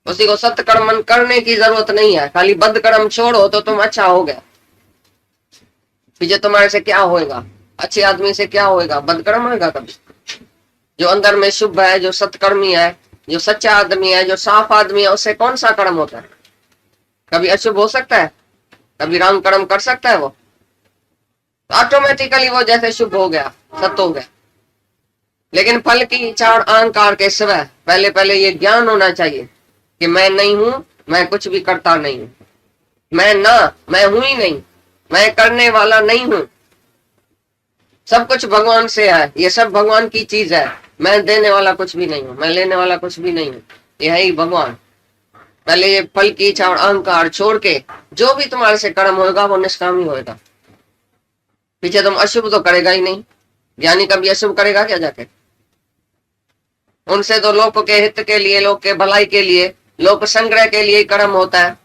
उसी को सत्कर्म करने की जरूरत नहीं है, खाली बद्ध कर्म छोड़ो तो तुम अच्छा हो गया। पीछे तुम्हारे से क्या होएगा? अच्छे आदमी से क्या होएगा? बद्ध कर्म होएगा कभी? जो अंदर में शुभ है, जो सत्कर्मी है, जो सच्चा आदमी है, जो साफ आदमी है, उससे कौन सा कर्म होता है? कभी अशुभ हो सकता है? कभी राम कर्म कर सकता है? वो ऑटोमेटिकली वो जैसे शुभ हो गया, सत्य हो गया। लेकिन फल की इच्छा और अहंकार के सिवा पहले पहले ये ज्ञान होना चाहिए कि मैं नहीं हूं, मैं कुछ भी करता नहीं हूं, मैं हूं ही नहीं, मैं करने वाला नहीं हूं, सब कुछ भगवान से है, ये सब भगवान की चीज है, मैं देने वाला कुछ भी नहीं हूं, मैं लेने वाला कुछ भी नहीं हूं, ये है ही भगवान। पहले ये फल की इच्छा और अहंकार छोड़ के जो भी तुम्हारे से कर्म होगा वो निष्काम ही होगा। पीछे तुम अशुभ तो करेगा ही नहीं। ज्ञानी कभी अशुभ करेगा क्या जाके? उनसे तो लोक के हित के लिए, लोक के भलाई के लिए, लोक संग्रह के लिए कर्म होता है।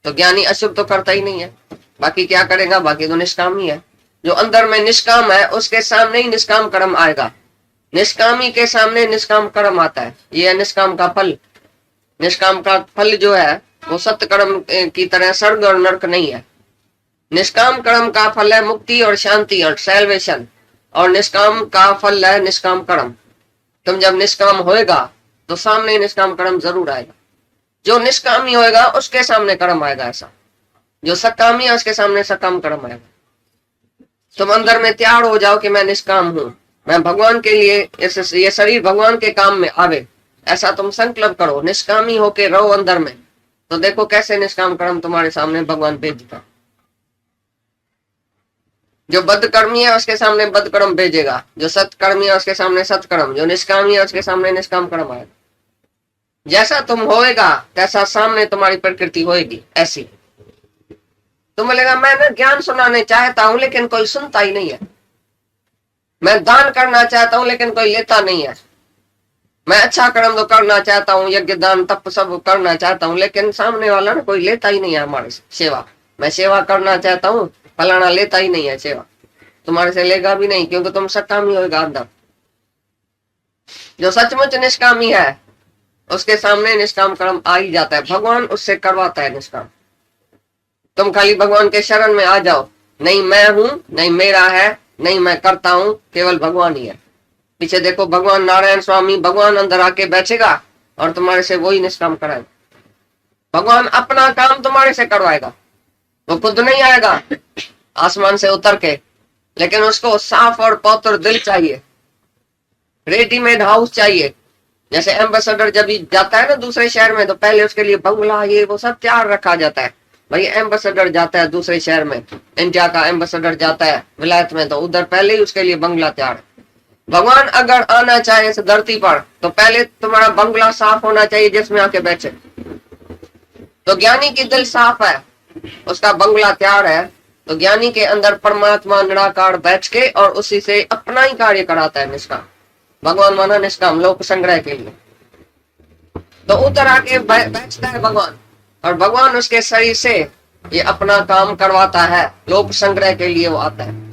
तो ज्ञानी अशुभ तो करता ही नहीं है। बाकी क्या करेगा? बाकी तो निष्काम ही है। जो अंदर में निष्काम है उसके सामने ही निष्काम कर्म आएगा। निष्कामी के सामने निष्काम कर्म आता है। ये है निष्काम का फल। निष्काम का फल जो है वो सत्य कर्म की तरह स्वर्ग और नरक नहीं है। निष्काम कर्म का फल है मुक्ति और शांति और सैल्वेशन, और निष्काम का फल है निष्काम कर्म। तुम जब निष्काम होएगा तो सामने निष्काम कर्म जरूर आएगा। जो निष्कामी होएगा उसके सामने कर्म आएगा ऐसा। जो सकामी है उसके सामने सकाम कर्म आएगा। तुम अंदर में तैयार हो जाओ कि मैं निष्काम हूं, मैं भगवान के लिए, ये शरीर भगवान के काम में आवे, ऐसा तुम संकल्प करो, निष्कामी होके रहो अंदर में, तो देखो कैसे निष्काम कर्म तुम्हारे सामने भगवान भेजता। जो बदकर्मी है उसके सामने बदकर्म भेजेगा, जो सत्कर्मी है उसके सामने सत्कर्म, जो निष्कामी है उसके सामने निष्काम कर्म आएगा। जैसा तुम होएगा तैसा सामने तुम्हारी प्रकृति होएगी ऐसी। तुम बोलेगा मैं ना ज्ञान सुनाने चाहता हूं लेकिन कोई सुनता ही नहीं है, मैं दान करना चाहता हूं लेकिन कोई लेता नहीं है, मैं अच्छा कर्म तो करना चाहता हूँ, यज्ञ दान तप सब करना चाहता हूँ, लेकिन सामने वाला ना कोई लेता ही नहीं है हमारे से सेवा। मैं सेवा करना चाहता हूँ, फलाना लेता ही नहीं है सेवा, तुम्हारे से लेगा भी नहीं, क्योंकि तुम सकामी होगा अंदर। जो सचमुच निष्कामी है उसके सामने निष्काम कर्म आ ही जाता है, भगवान उससे करवाता है निष्काम। तुम खाली भगवान के शरण में आ जाओ, नहीं मैं हूं, नहीं मेरा है, नहीं मैं करता हूं, केवल भगवान ही है। पीछे देखो भगवान नारायण स्वामी, भगवान अंदर आके बैठेगा और तुम्हारे से वही निष्काम कराएगा। भगवान अपना काम तुम्हारे से करवाएगा, वो खुद नहीं आएगा आसमान से उतर के, लेकिन उसको साफ और पवित्र दिल चाहिए, रेडीमेड हाउस चाहिए। जैसे एम्बेसडर जब जाता है ना दूसरे शहर में, तो पहले उसके लिए बंगला ये वो सब तैयार रखा जाता है। भाई एम्बेसडर जाता है दूसरे शहर में, इंडिया का एम्बेसडर जाता है विलायत में, तो उधर पहले ही उसके लिए बंगला तैयार है। भगवान अगर आना चाहे इस धरती पर तो पहले तुम्हारा बंगला साफ होना चाहिए जिसमें आके बैठे। तो ज्ञानी की दिल साफ है, उसका बंगला तैयार है, तो ज्ञानी के अंदर परमात्मा निराकार बैठ के और उसी से अपना ही कार्य कराता है निष्काम। भगवान माना निष्काम लोक संग्रह के लिए, तो उतर आके बैठता है भगवान, और भगवान उसके शरीर से ये अपना काम करवाता है, लोक संग्रह के लिए वो आता है।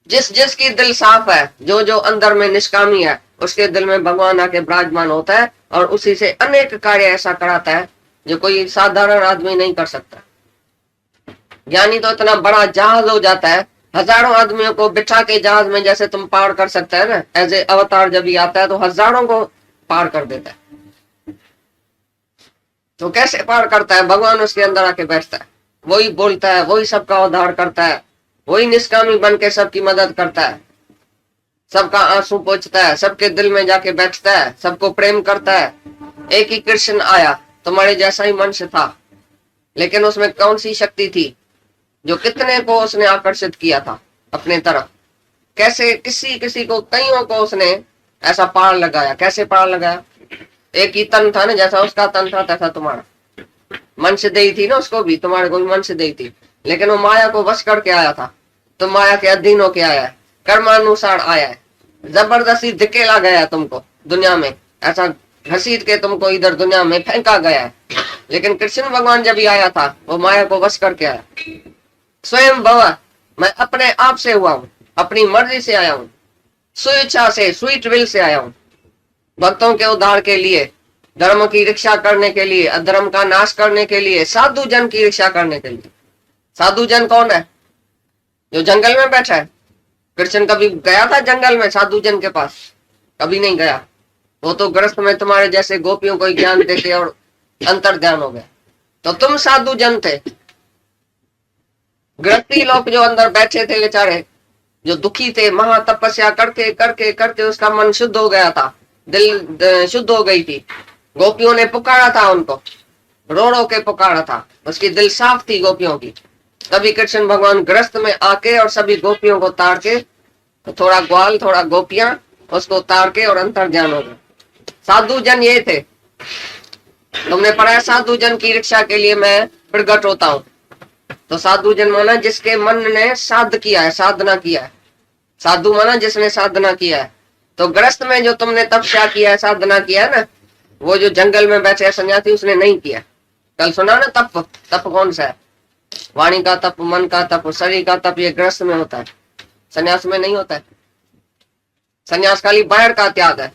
जिस जिसकी दिल साफ है, जो जो अंदर में निष्कामी है, उसके दिल में भगवान आके विराजमान होता है और उसी से अनेक कार्य ऐसा कराता है जो कोई साधारण आदमी नहीं कर सकता। ज्ञानी तो इतना बड़ा जहाज हो जाता है, हजारों आदमियों को बिठा के जहाज में जैसे तुम पार कर सकते हैं ना, एज ए अवतार जब भी आता है तो हजारों को पार कर देता है। तो कैसे पार करता है? भगवान उसके अंदर आके बैठता है, वही बोलता है, वही सबका उद्धार करता है, वही निष्कामी बन के सबकी मदद करता है, सबका आंसू पोंछता है, सबके दिल में जाके बैठता है, सबको प्रेम करता है। एक ही कृष्ण आया, तुम्हारे जैसा ही मनुष्य था, लेकिन उसमें कौन सी शक्ति थी जो कितने को उसने आकर्षित किया था अपने तरफ। कैसे किसी किसी को, कईयों को उसने ऐसा पार लगाया। कैसे पार लगाया? एक ही तन था ना, जैसा उसका तन था तैसा तुम्हारा। मनुष्य देही थी ना उसको भी, तुम्हारे को भी मनुष्य देही थी, लेकिन वो माया को वश करके आया था। तुम माया के अधीन होके आया है, कर्मानुसार आया है, जबरदस्ती धकेला गया तुमको दुनिया में, ऐसा घसीट के तुमको इधर दुनिया में फेंका गया है। लेकिन कृष्ण भगवान जब ही आया था वो माया को वश करके आया। स्वयं भव, मैं अपने आप से हुआ हूं, अपनी मर्जी से आया हूं, स्वेच्छा से, स्वीट विल से आया हूं, भक्तों के उद्धार के लिए, धर्म की रक्षा करने के लिए, अधर्म का नाश करने के लिए, साधु जन की रक्षा करने के लिए। साधु जन कौन है? जो जंगल में बैठा है। कृष्ण कभी गया था जंगल में साधु जन के पास? कभी नहीं गया। वो तो ग्रस्त में तुम्हारे जैसे गोपियों को ज्ञान देते और अंतर ध्यान हो गया। तो तुम साधु जन थे। गृहस्थी लोग जो अंदर बैठे थे बेचारे, जो दुखी थे, महातपस्या करके करके करके उसका मन शुद्ध हो गया था, दिल शुद्ध हो गई थी। गोपियों ने पुकारा था उनको, रो रो के पुकारा था, उसकी दिल साफ थी गोपियों की। तभी कृष्ण भगवान ग्रस्त में आके और सभी गोपियों को तार के, थोड़ा ग्वाल थोड़ा गोपियां, उसको तार के और अंतर ध्यान हो गए। साधु जन ये थे। तुमने पढ़ा है साधु जन की रक्षा के लिए मैं प्रकट होता हूँ। तो साधु जन माना जिसके मन ने साध किया है, साधना किया है। साधु माना जिसने साधना किया है। तो गृहस्थ में जो तुमने तपस्या किया है, साधना किया है ना, वो जो जंगल में बैठे सन्यासी उसने नहीं किया। कल सुना ना तप, तप कौन सा है? वाणी का तप, मन का तप, शरीर का तप, ये गृहस्थ में होता है, सन्यास में नहीं होता है। सन्यास खाली बाहर का त्याग है।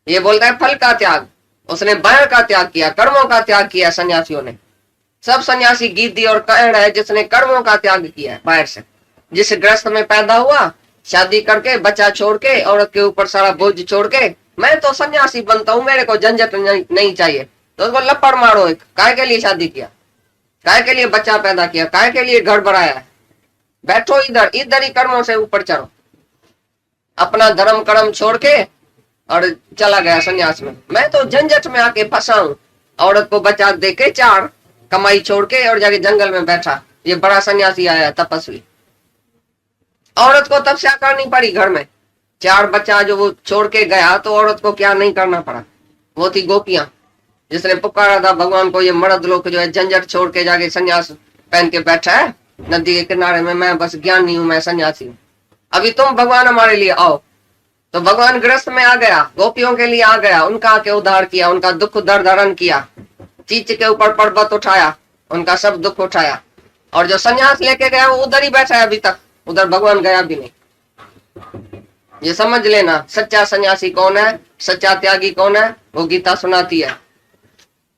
ये बोलता है फल का त्याग, उसने बाहर का त्याग किया, कर्मों का त्याग किया सन्यासियों ने। सब सन्यासी गीदी और कहड़ है जिसने कर्मों का त्याग किया है बाहर से। जिस गृहस्थ में पैदा हुआ, शादी करके बच्चा छोड़ के, औरत के ऊपर सारा बोझ छोड़ के मैं तो सन्यासी बनता हूँ, मेरे को झंझट नहीं चाहिए, तो उसको लपड़ मारो। एक काय के लिए शादी किया, काय के लिए बच्चा पैदा किया, काय के लिए घर बनाया है? बैठो इधर, इधर ही कर्मों से ऊपर चढ़ो। अपना धर्म कर्म छोड़ के और चला गया सन्यास में। मैं तो झंझट में आके फंसा हूं, औरत को बच्चा दे के 4 कमाई छोड़ के और जाके जंगल में बैठा। ये बड़ा सन्यासी आया तपस्वी। औरत को तपस्या करनी पड़ी घर में, 4 बच्चा जो वो छोड़ के गया, तो औरत को क्या नहीं करना पड़ा? वो थी गोपियां, जिसने पुकारा था भगवान को, ये मर्द लोग जो है झंझट छोड़ के जाके सन्यास पहन के बैठा है नदी के किनारे में, मैं बस ज्ञानी हूं, मैं सन्यासी हूं, अभी तुम भगवान हमारे लिए आओ। तो भगवान गृहस्थ में आ गया, गोपियों के लिए आ गया, उनका आके उद्धार किया, उनका दुख दर्द हरण किया, चीच के ऊपर पर्वत उठाया, उनका सब दुख उठाया। और जो सन्यास लेके गया वो उधर ही बैठा है अभी तक, उधर भगवान गया भी नहीं। ये समझ लेना, सच्चा सन्यासी कौन है, सच्चा त्यागी कौन है, वो गीता सुनाती है।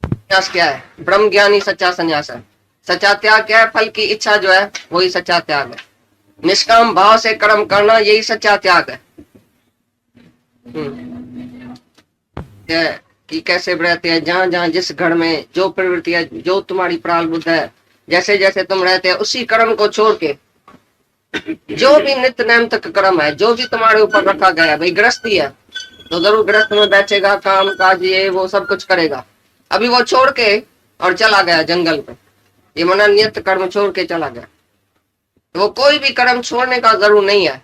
सन्यास क्या है? ब्रह्म ज्ञानी सच्चा सन्यास है। सच्चा त्याग क्या है? फल की इच्छा जो है वही सच्चा त्याग है। निष्काम भाव से कर्म करना, यही सच्चा त्याग है। कि कैसे रहते हैं, जहां जहां जिस घर में जो प्रवृत्ति है, जो तुम्हारी प्रारब्ध है, जैसे जैसे तुम रहते हैं, उसी कर्म को छोड़ के जो भी नित्य नैम तक कर्म है, जो भी तुम्हारे ऊपर रखा गया है, भाई गृहस्थी है तो जरूर गृहस्थ में बैठेगा, काम काज ये वो सब कुछ करेगा। अभी वो छोड़ के और चला गया जंगल पे, ये मना नियत कर्म छोड़ के चला गया। वो कोई भी कर्म छोड़ने का जरूर नहीं है।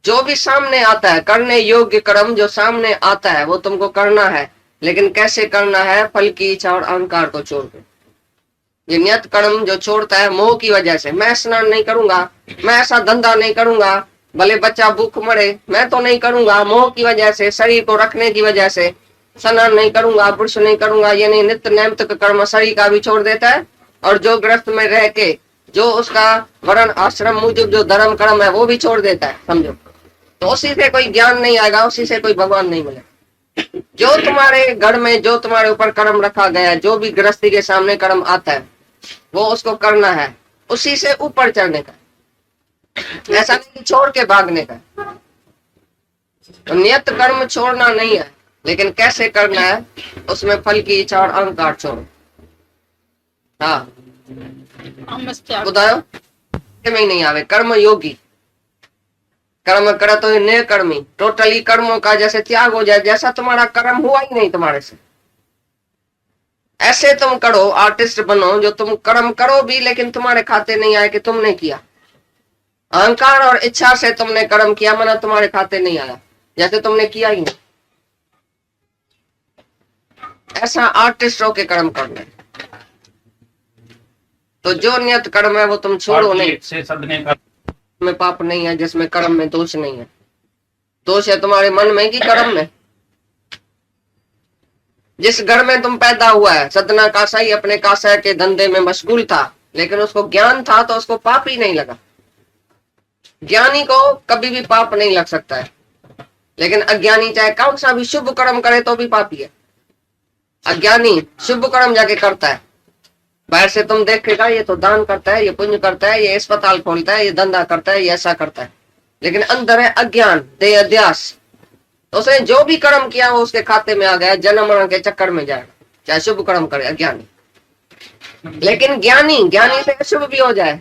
जो भी सामने आता है, करने योग्य कर्म जो सामने आता है वो तुमको करना है, लेकिन कैसे करना है? फल की इच्छा और अहंकार को छोड़ के। ये नियत कर्म जो छोड़ता है मोह की वजह से, मैं स्नान नहीं करूंगा, मैं ऐसा धंधा नहीं करूंगा, भले बच्चा भूख मरे, मैं तो नहीं करूंगा, मोह की वजह से, शरीर को रखने की वजह से स्नान नहीं करूंगा, पुरुष नहीं करूंगा, ये नहीं, नित्य नैमित्तिक कर्म शरीर का भी छोड़ देता है। और जो गृहस्थ में रह के जो उसका वर्ण आश्रम मुजब जो धर्म कर्म है वो भी छोड़ देता है, समझो। तो उसी से कोई ज्ञान नहीं आएगा, उसी से कोई भगवान नहीं मिलेगा। जो तुम्हारे घर में, जो तुम्हारे ऊपर कर्म रखा गया है, जो भी गृहस्थी के सामने कर्म आता है वो उसको करना है, उसी से ऊपर चढ़ने का, ऐसा नहीं छोड़ के भागने का। तो नियत कर्म छोड़ना नहीं है, लेकिन कैसे करना है, उसमें फल की इच्छा और अहंकार छोड़ो। हाँ बुधायो में ही नहीं आवे। कर्म योगी कर्म करे तो नए कर्मी, टोटली कर्मों का जैसे त्याग हो जाए, जैसा तुम्हारा कर्म हुआ ही नहीं तुम्हारे से, ऐसे तुम करो, आर्टिस्ट बनो जो तुम कर्म करो भी लेकिन तुम्हारे खाते नहीं आए कि तुमने किया। अहंकार और इच्छा से तुमने कर्म किया, मना तुम्हारे खाते नहीं आया, जैसे तुमने किया ही नहीं। ऐसा आर्टिस्ट होके कर्म करना। तो जो नियत कर्म है वो तुम छोड़ो नहीं। से सदने का में पाप नहीं है, जिसमें कर्म में दोष नहीं है। दोष है तुम्हारे मन में कि कर्म में। जिस घर में तुम पैदा हुआ है, सदना कासाई अपने कासा के धंधे में मशगूल था, लेकिन उसको ज्ञान था तो उसको पाप ही नहीं लगा। ज्ञानी को कभी भी पाप नहीं लग सकता है, लेकिन अज्ञानी चाहे कौन सा भी शुभ कर्म करे तो भी पापी है। अज्ञानी शुभ कर्म जाके करता है, बाहर से तुम देखेगा ये तो दान करता है, ये पुण्य करता है, ये अस्पताल खोलता है, ये धंधा करता है, ये ऐसा करता है, लेकिन अंदर है अज्ञान, देह अध्यास। तो उसने जो भी कर्म किया वो उसके खाते में आ गया, जन्म मरण के चक्कर में जाएगा, चाहे शुभ कर्म करे अज्ञानी। लेकिन ज्ञानी, ज्ञानी से अशुभ भी हो जाए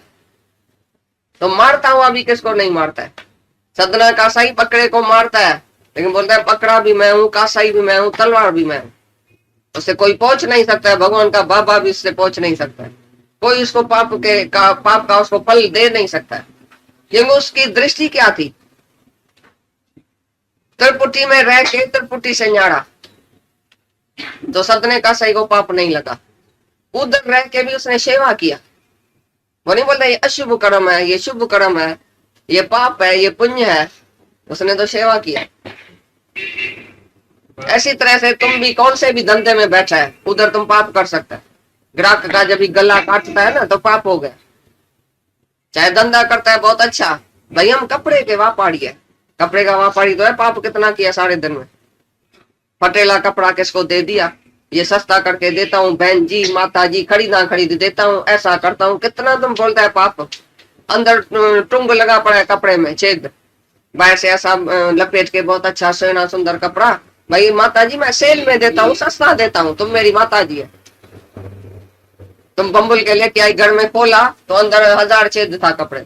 तो मारता हुआ भी किसको नहीं मारता है। सदना कासाई पकड़े को मारता है, लेकिन बोलता है पकड़ा भी मैं हूँ, कासाई भी मैं हूँ, तलवार भी मैं हूँ। उससे कोई पहुंच नहीं सकता है, भगवान का बाबा भी उससे पहुंच नहीं सकता है, कोई उसको पाप का उसको फल दे नहीं सकता है, क्योंकि उसकी दृष्टि क्या थी, त्रिपुटी में रह के त्रिपुटी से न्याड़ा। तो सदने का सही को पाप नहीं लगा। उधर रह के भी उसने सेवा किया। वो नहीं बोलता ये अशुभ कर्म है, ये शुभ कर्म है, ये पाप है, ये पुण्य है। उसने तो सेवा किया। ऐसी तरह से तुम भी कौन से भी धंधे में बैठा है, उधर तुम पाप कर सकते है। ग्राहक का जब भी गला काटता है ना तो पाप हो गया। चाहे धंधा करता है बहुत अच्छा, भाई हम कपड़े के व्यापारी है, कपड़े का व्यापारी तो है, पाप कितना किया सारे दिन में। फटेला कपड़ा किसको दे दिया, ये सस्ता करके देता हूँ, बहन जी माता जी खरीद ना खरीद देता हूँ, ऐसा करता हूँ, कितना तुम बोलता है पाप। अंदर टुंग लगा पड़ा है कपड़े में, छेद, बाहर से ऐसा लपेट के बहुत अच्छा सोना सुंदर कपड़ा, भाई माता जी मैं सेल में देता हूँ, सस्ता देता हूँ, तुम मेरी माता जी है। तुम बम्बुल के लेके आई, घर में खोला तो अंदर 1000 छेद था कपड़े।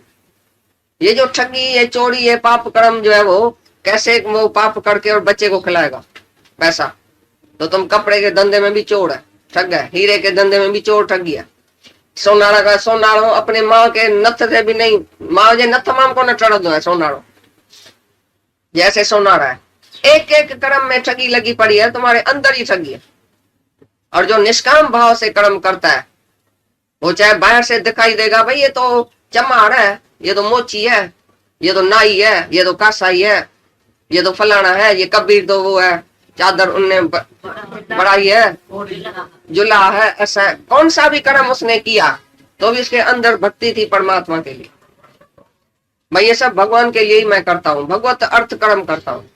ये जो ठगी, ये चोरी, ये पाप कर्म जो है वो कैसे वो पाप करके और बच्चे को खिलाएगा पैसा। तो तुम कपड़े के धंधे में भी चोर है, ठग है, हीरे के धंधे में भी चोर ठगी है। सोनारा का सोनारो अपने माँ के नथ से भी नहीं, माँ जे नथ माम को न चढ़ है सोनारो, जैसे सोनारा है। एक एक कर्म में ठगी लगी पड़ी है, तुम्हारे अंदर ही ठगी है। और जो निष्काम भाव से कर्म करता है वो चाहे बाहर से दिखाई देगा भाई ये तो चमार है, ये तो मोची है, ये तो नाई है, ये तो कासाई है, ये तो फलाना है, ये कबीर तो वो है, चादर उनने बढ़ाई है, जुला है, ऐसा कौन सा भी कर्म उसने किया तो भी इसके अंदर भक्ति थी परमात्मा के लिए। मैं ये सब भगवान के लिए ही मैं करता हूँ, भगवत अर्थ कर्म करता हूँ,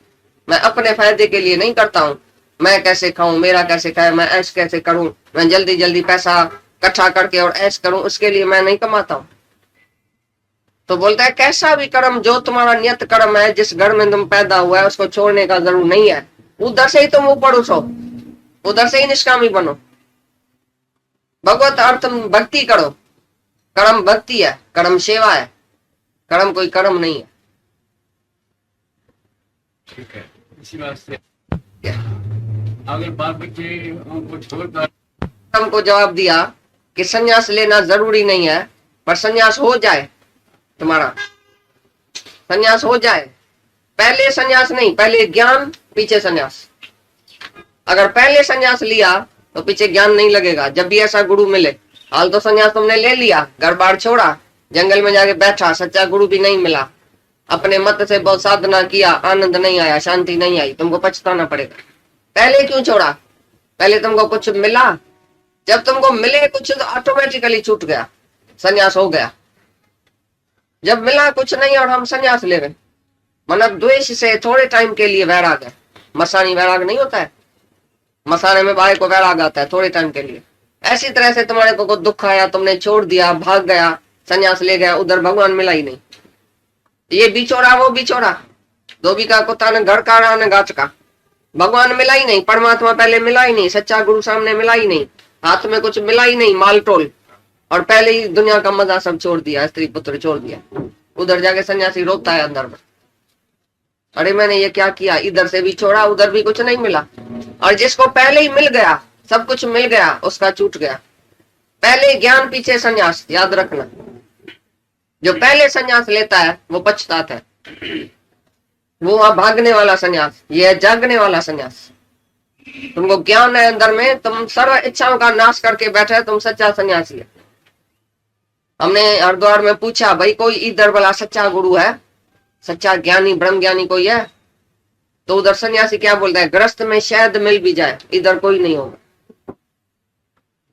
मैं अपने फायदे के लिए नहीं करता हूँ। मैं कैसे खाऊं, मेरा कैसे खाए, मैं ऐश कैसे करूं, मैं जल्दी जल्दी पैसा इकट्ठा करके और ऐश करूं, उसके लिए मैं नहीं कमाता हूं। तो बोलता है कैसा भी कर्म, जो तुम्हारा नियत कर्म है, जिस घर में तुम पैदा हुआ है उसको छोड़ने का जरूर नहीं है। उधर से ही तुम ऊपर उठो, उधर से ही निष्कामी बनो, भगवत अर्थ भक्ति करो। कर्म भक्ति है, कर्म सेवा है, कर्म कोई कर्म नहीं है। ठीक है, इसी बात से अगर बात बच्चे को छोड़कर कर्म को जवाब दिया कि संन्यास लेना जरूरी नहीं है, पर संन्यास हो जाए, तुम्हारा संन्यास हो जाए। पहले संन्यास नहीं, पहले ज्ञान पीछे संन्यास। अगर पहले संन्यास लिया तो पीछे ज्ञान नहीं लगेगा। जब भी ऐसा गुरु मिले, हाल तो संन्यास तुमने ले लिया, घर बार छोड़ा, जंगल में जाके बैठा, सच्चा गुरु भी नहीं मिला, अपने मत से बहुत साधना किया, आनंद नहीं आया, शांति नहीं आई, तुमको पछताना पड़ेगा। पहले क्यों छोड़ा? पहले तुमको कुछ मिला, जब तुमको मिले कुछ तो ऑटोमेटिकली छूट गया, संन्यास हो गया। जब मिला कुछ नहीं और हम संन्यास ले रहे, मतलब द्वेष से थोड़े टाइम के लिए वैराग है। मसानी वैराग नहीं होता है, मसाने में बाय को वैराग आता है थोड़े टाइम के लिए। ऐसी तरह से तुम्हारे को दुख आया, तुमने छोड़ दिया, भाग गया, संन्यास ले गया, उधर भगवान मिला ही नहीं। ये बिछोड़ा वो बिछोड़ा, धोबी का कुत्ता ने घर काटा ने गाछ का, भगवान मिला ही नहीं, परमात्मा पहले मिला ही नहीं, सच्चा गुरु सामने मिला ही नहीं, हाथ में कुछ मिला ही नहीं, मालटोल, और पहले ही दुनिया का मजा सब छोड़ दिया, स्त्री पुत्र छोड़ दिया। उधर जाके सन्यासी रोता है अंदर में, अरे मैंने ये क्या किया, इधर से भी छोड़ा, उधर भी कुछ नहीं मिला। और जिसको पहले ही मिल गया, सब कुछ मिल गया, उसका छूट गया। पहले ज्ञान पीछे सन्यास, याद रखना। जो पहले सन्यास लेता है वो पछताता है, वो वहां भागने वाला सन्यास, ये है जागने वाला सन्यास। तुमको ज्ञान है अंदर में, तुम सर्व इच्छाओं का नाश करके बैठे, तुम सच्चा सन्यासी है। हमने हरिद्वार में पूछा, भाई कोई इधर वाला सच्चा गुरु है, सच्चा ज्ञानी ब्रह्म ज्ञानी कोई है? तो उधर सन्यासी क्या बोलता है, ग्रस्त में शायद मिल भी जाए, इधर कोई नहीं होगा।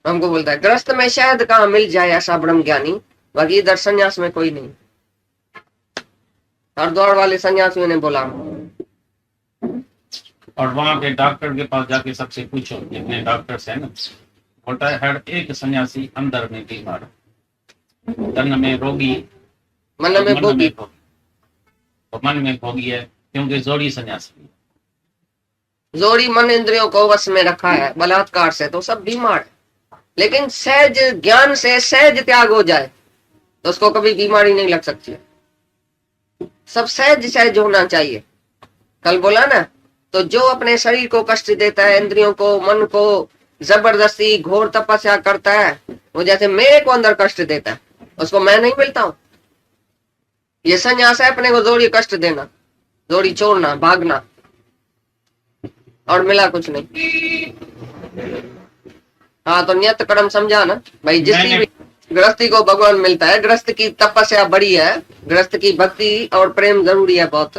हमको बोलता है ग्रस्त में शायद कहाँ मिल जाए ऐसा ब्रह्म ज्ञानी, बाकी इधर सन्यास में कोई नहीं। हरिद्वार वाले सन्यासियों ने बोला। और वहां के डॉक्टर के पास जाके सबसे पूछो, जितने डॉक्टर्स हैं ना, बोलता है हर एक सन्यासी अंदर में बीमार है, तन में रोगी, मन में भोगी। तो मन में भोगी है, क्योंकि जोड़ी सन्यासी है। जोड़ी मन इंद्रियों को वश में रखा है बलात्कार से, तो सब बीमार है। लेकिन सहज ज्ञान से सहज त्याग हो जाए तो उसको कभी बीमारी नहीं लग सकती है। सब सहज सहज होना चाहिए। कल बोला ना, तो जो अपने शरीर को कष्ट देता है, इंद्रियों को, मन को जबरदस्ती घोर तपस्या करता है, वो जैसे मेरे को अंदर कष्ट देता है, उसको मैं नहीं मिलता हूं। ये संन्यास है अपने को जोड़ी कष्ट देना, जोड़ी छोड़ना, भागना, और मिला कुछ नहीं। हाँ, तो नियत कर्म समझा ना भाई। जिसकी मैंने- भी गृहस्थी को भगवान मिलता है, गृहस्थ की तपस्या बड़ी है, गृहस्थ की भक्ति और प्रेम जरूरी है बहुत।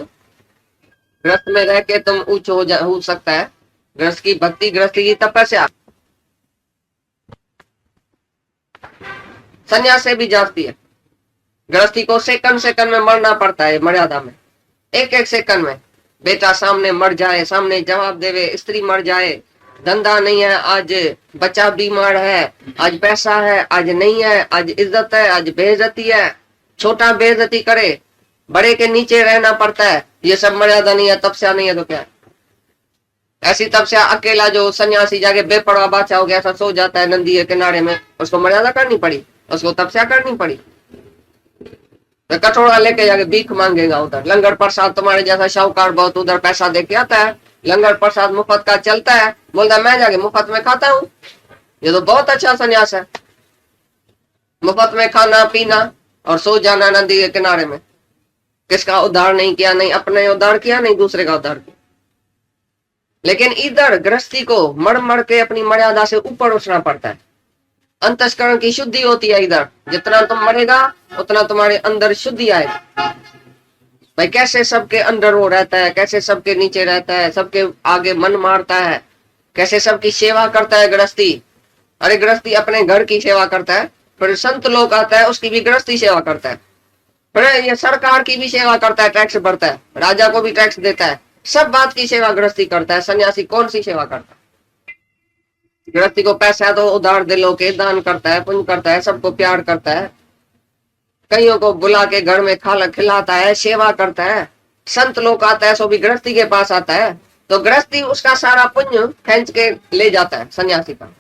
गृहस्थ में रह के तुम ऊंच हो सकता है। गृहस्थ की भक्ति, गृहस्थ की तपस्या संन्यास से भी जाती है। गृहस्थी को सेकंड सेकंड में मरना पड़ता है, मर्यादा में। एक एक सेकंड में बेटा सामने मर जाए, सामने जवाब देवे, स्त्री मर जाए, धंधा नहीं है, आज बच्चा बीमार है, आज पैसा है, आज नहीं है, आज इज्जत है, आज बेइज्जती है, छोटा बेइज्जती करे, बड़े के नीचे रहना पड़ता है। ये सब मर्यादा नहीं है, तपस्या नहीं है तो क्या है? ऐसी तपस्या अकेला जो सन्यासी जाके बेपरवाह बादशाह हो गया ऐसा सो जाता है नदी के किनारे में, उसको मर्यादा करनी पड़ी, उसको तपस्या करनी पड़ी। तो कटोरा लेके जाके भीख मांगेगा उधर। लंगर प्रसाद तुम्हारे जैसा शाहूकार बहुत उधर पैसा देके आता है, लंगर प्रसाद मुफ्त का चलता है, बोलता मैं जाके मुफ्त में खाता हूँ। ये तो बहुत अच्छा संन्यास है, मुफ्त में खाना पीना और सो जाना नदी के किनारे में। किसका उद्धार नहीं किया, नहीं अपने उद्धार किया, नहीं दूसरे का उद्धार किया। लेकिन इधर गृहस्थी को मर मर के अपनी मर्यादा से ऊपर उठना पड़ता है। अंतस्करण की शुद्धि होती है इधर। जितना तुम मरेगा उतना तुम्हारे अंदर शुद्धि आएगी। भाई कैसे सबके अंदर वो रहता है, कैसे सबके नीचे रहता है, सबके आगे मन मारता है, कैसे सबकी सेवा करता है गृहस्थी। अरे गृहस्थी अपने घर की सेवा करता है, फिर संत लोग आता है उसकी भी गृहस्थी सेवा करता है, फिर ये सरकार की भी सेवा करता है, टैक्स भरता है, राजा को भी टैक्स देता है, सब बात की सेवा गृहस्थी करता है। सन्यासी कौन सी सेवा करता है? गृहस्थी को पैसा तो उधार दिलों के दान करता है, पुण्य करता है, सबको प्यार करता है, कईयों को बुला के घर में खिलाता है, सेवा करता है। संत लोग आता है सो भी गृहस्थी के पास आता है, तो गृहस्थी उसका सारा पुण्य खींच के ले जाता है सन्यासी का।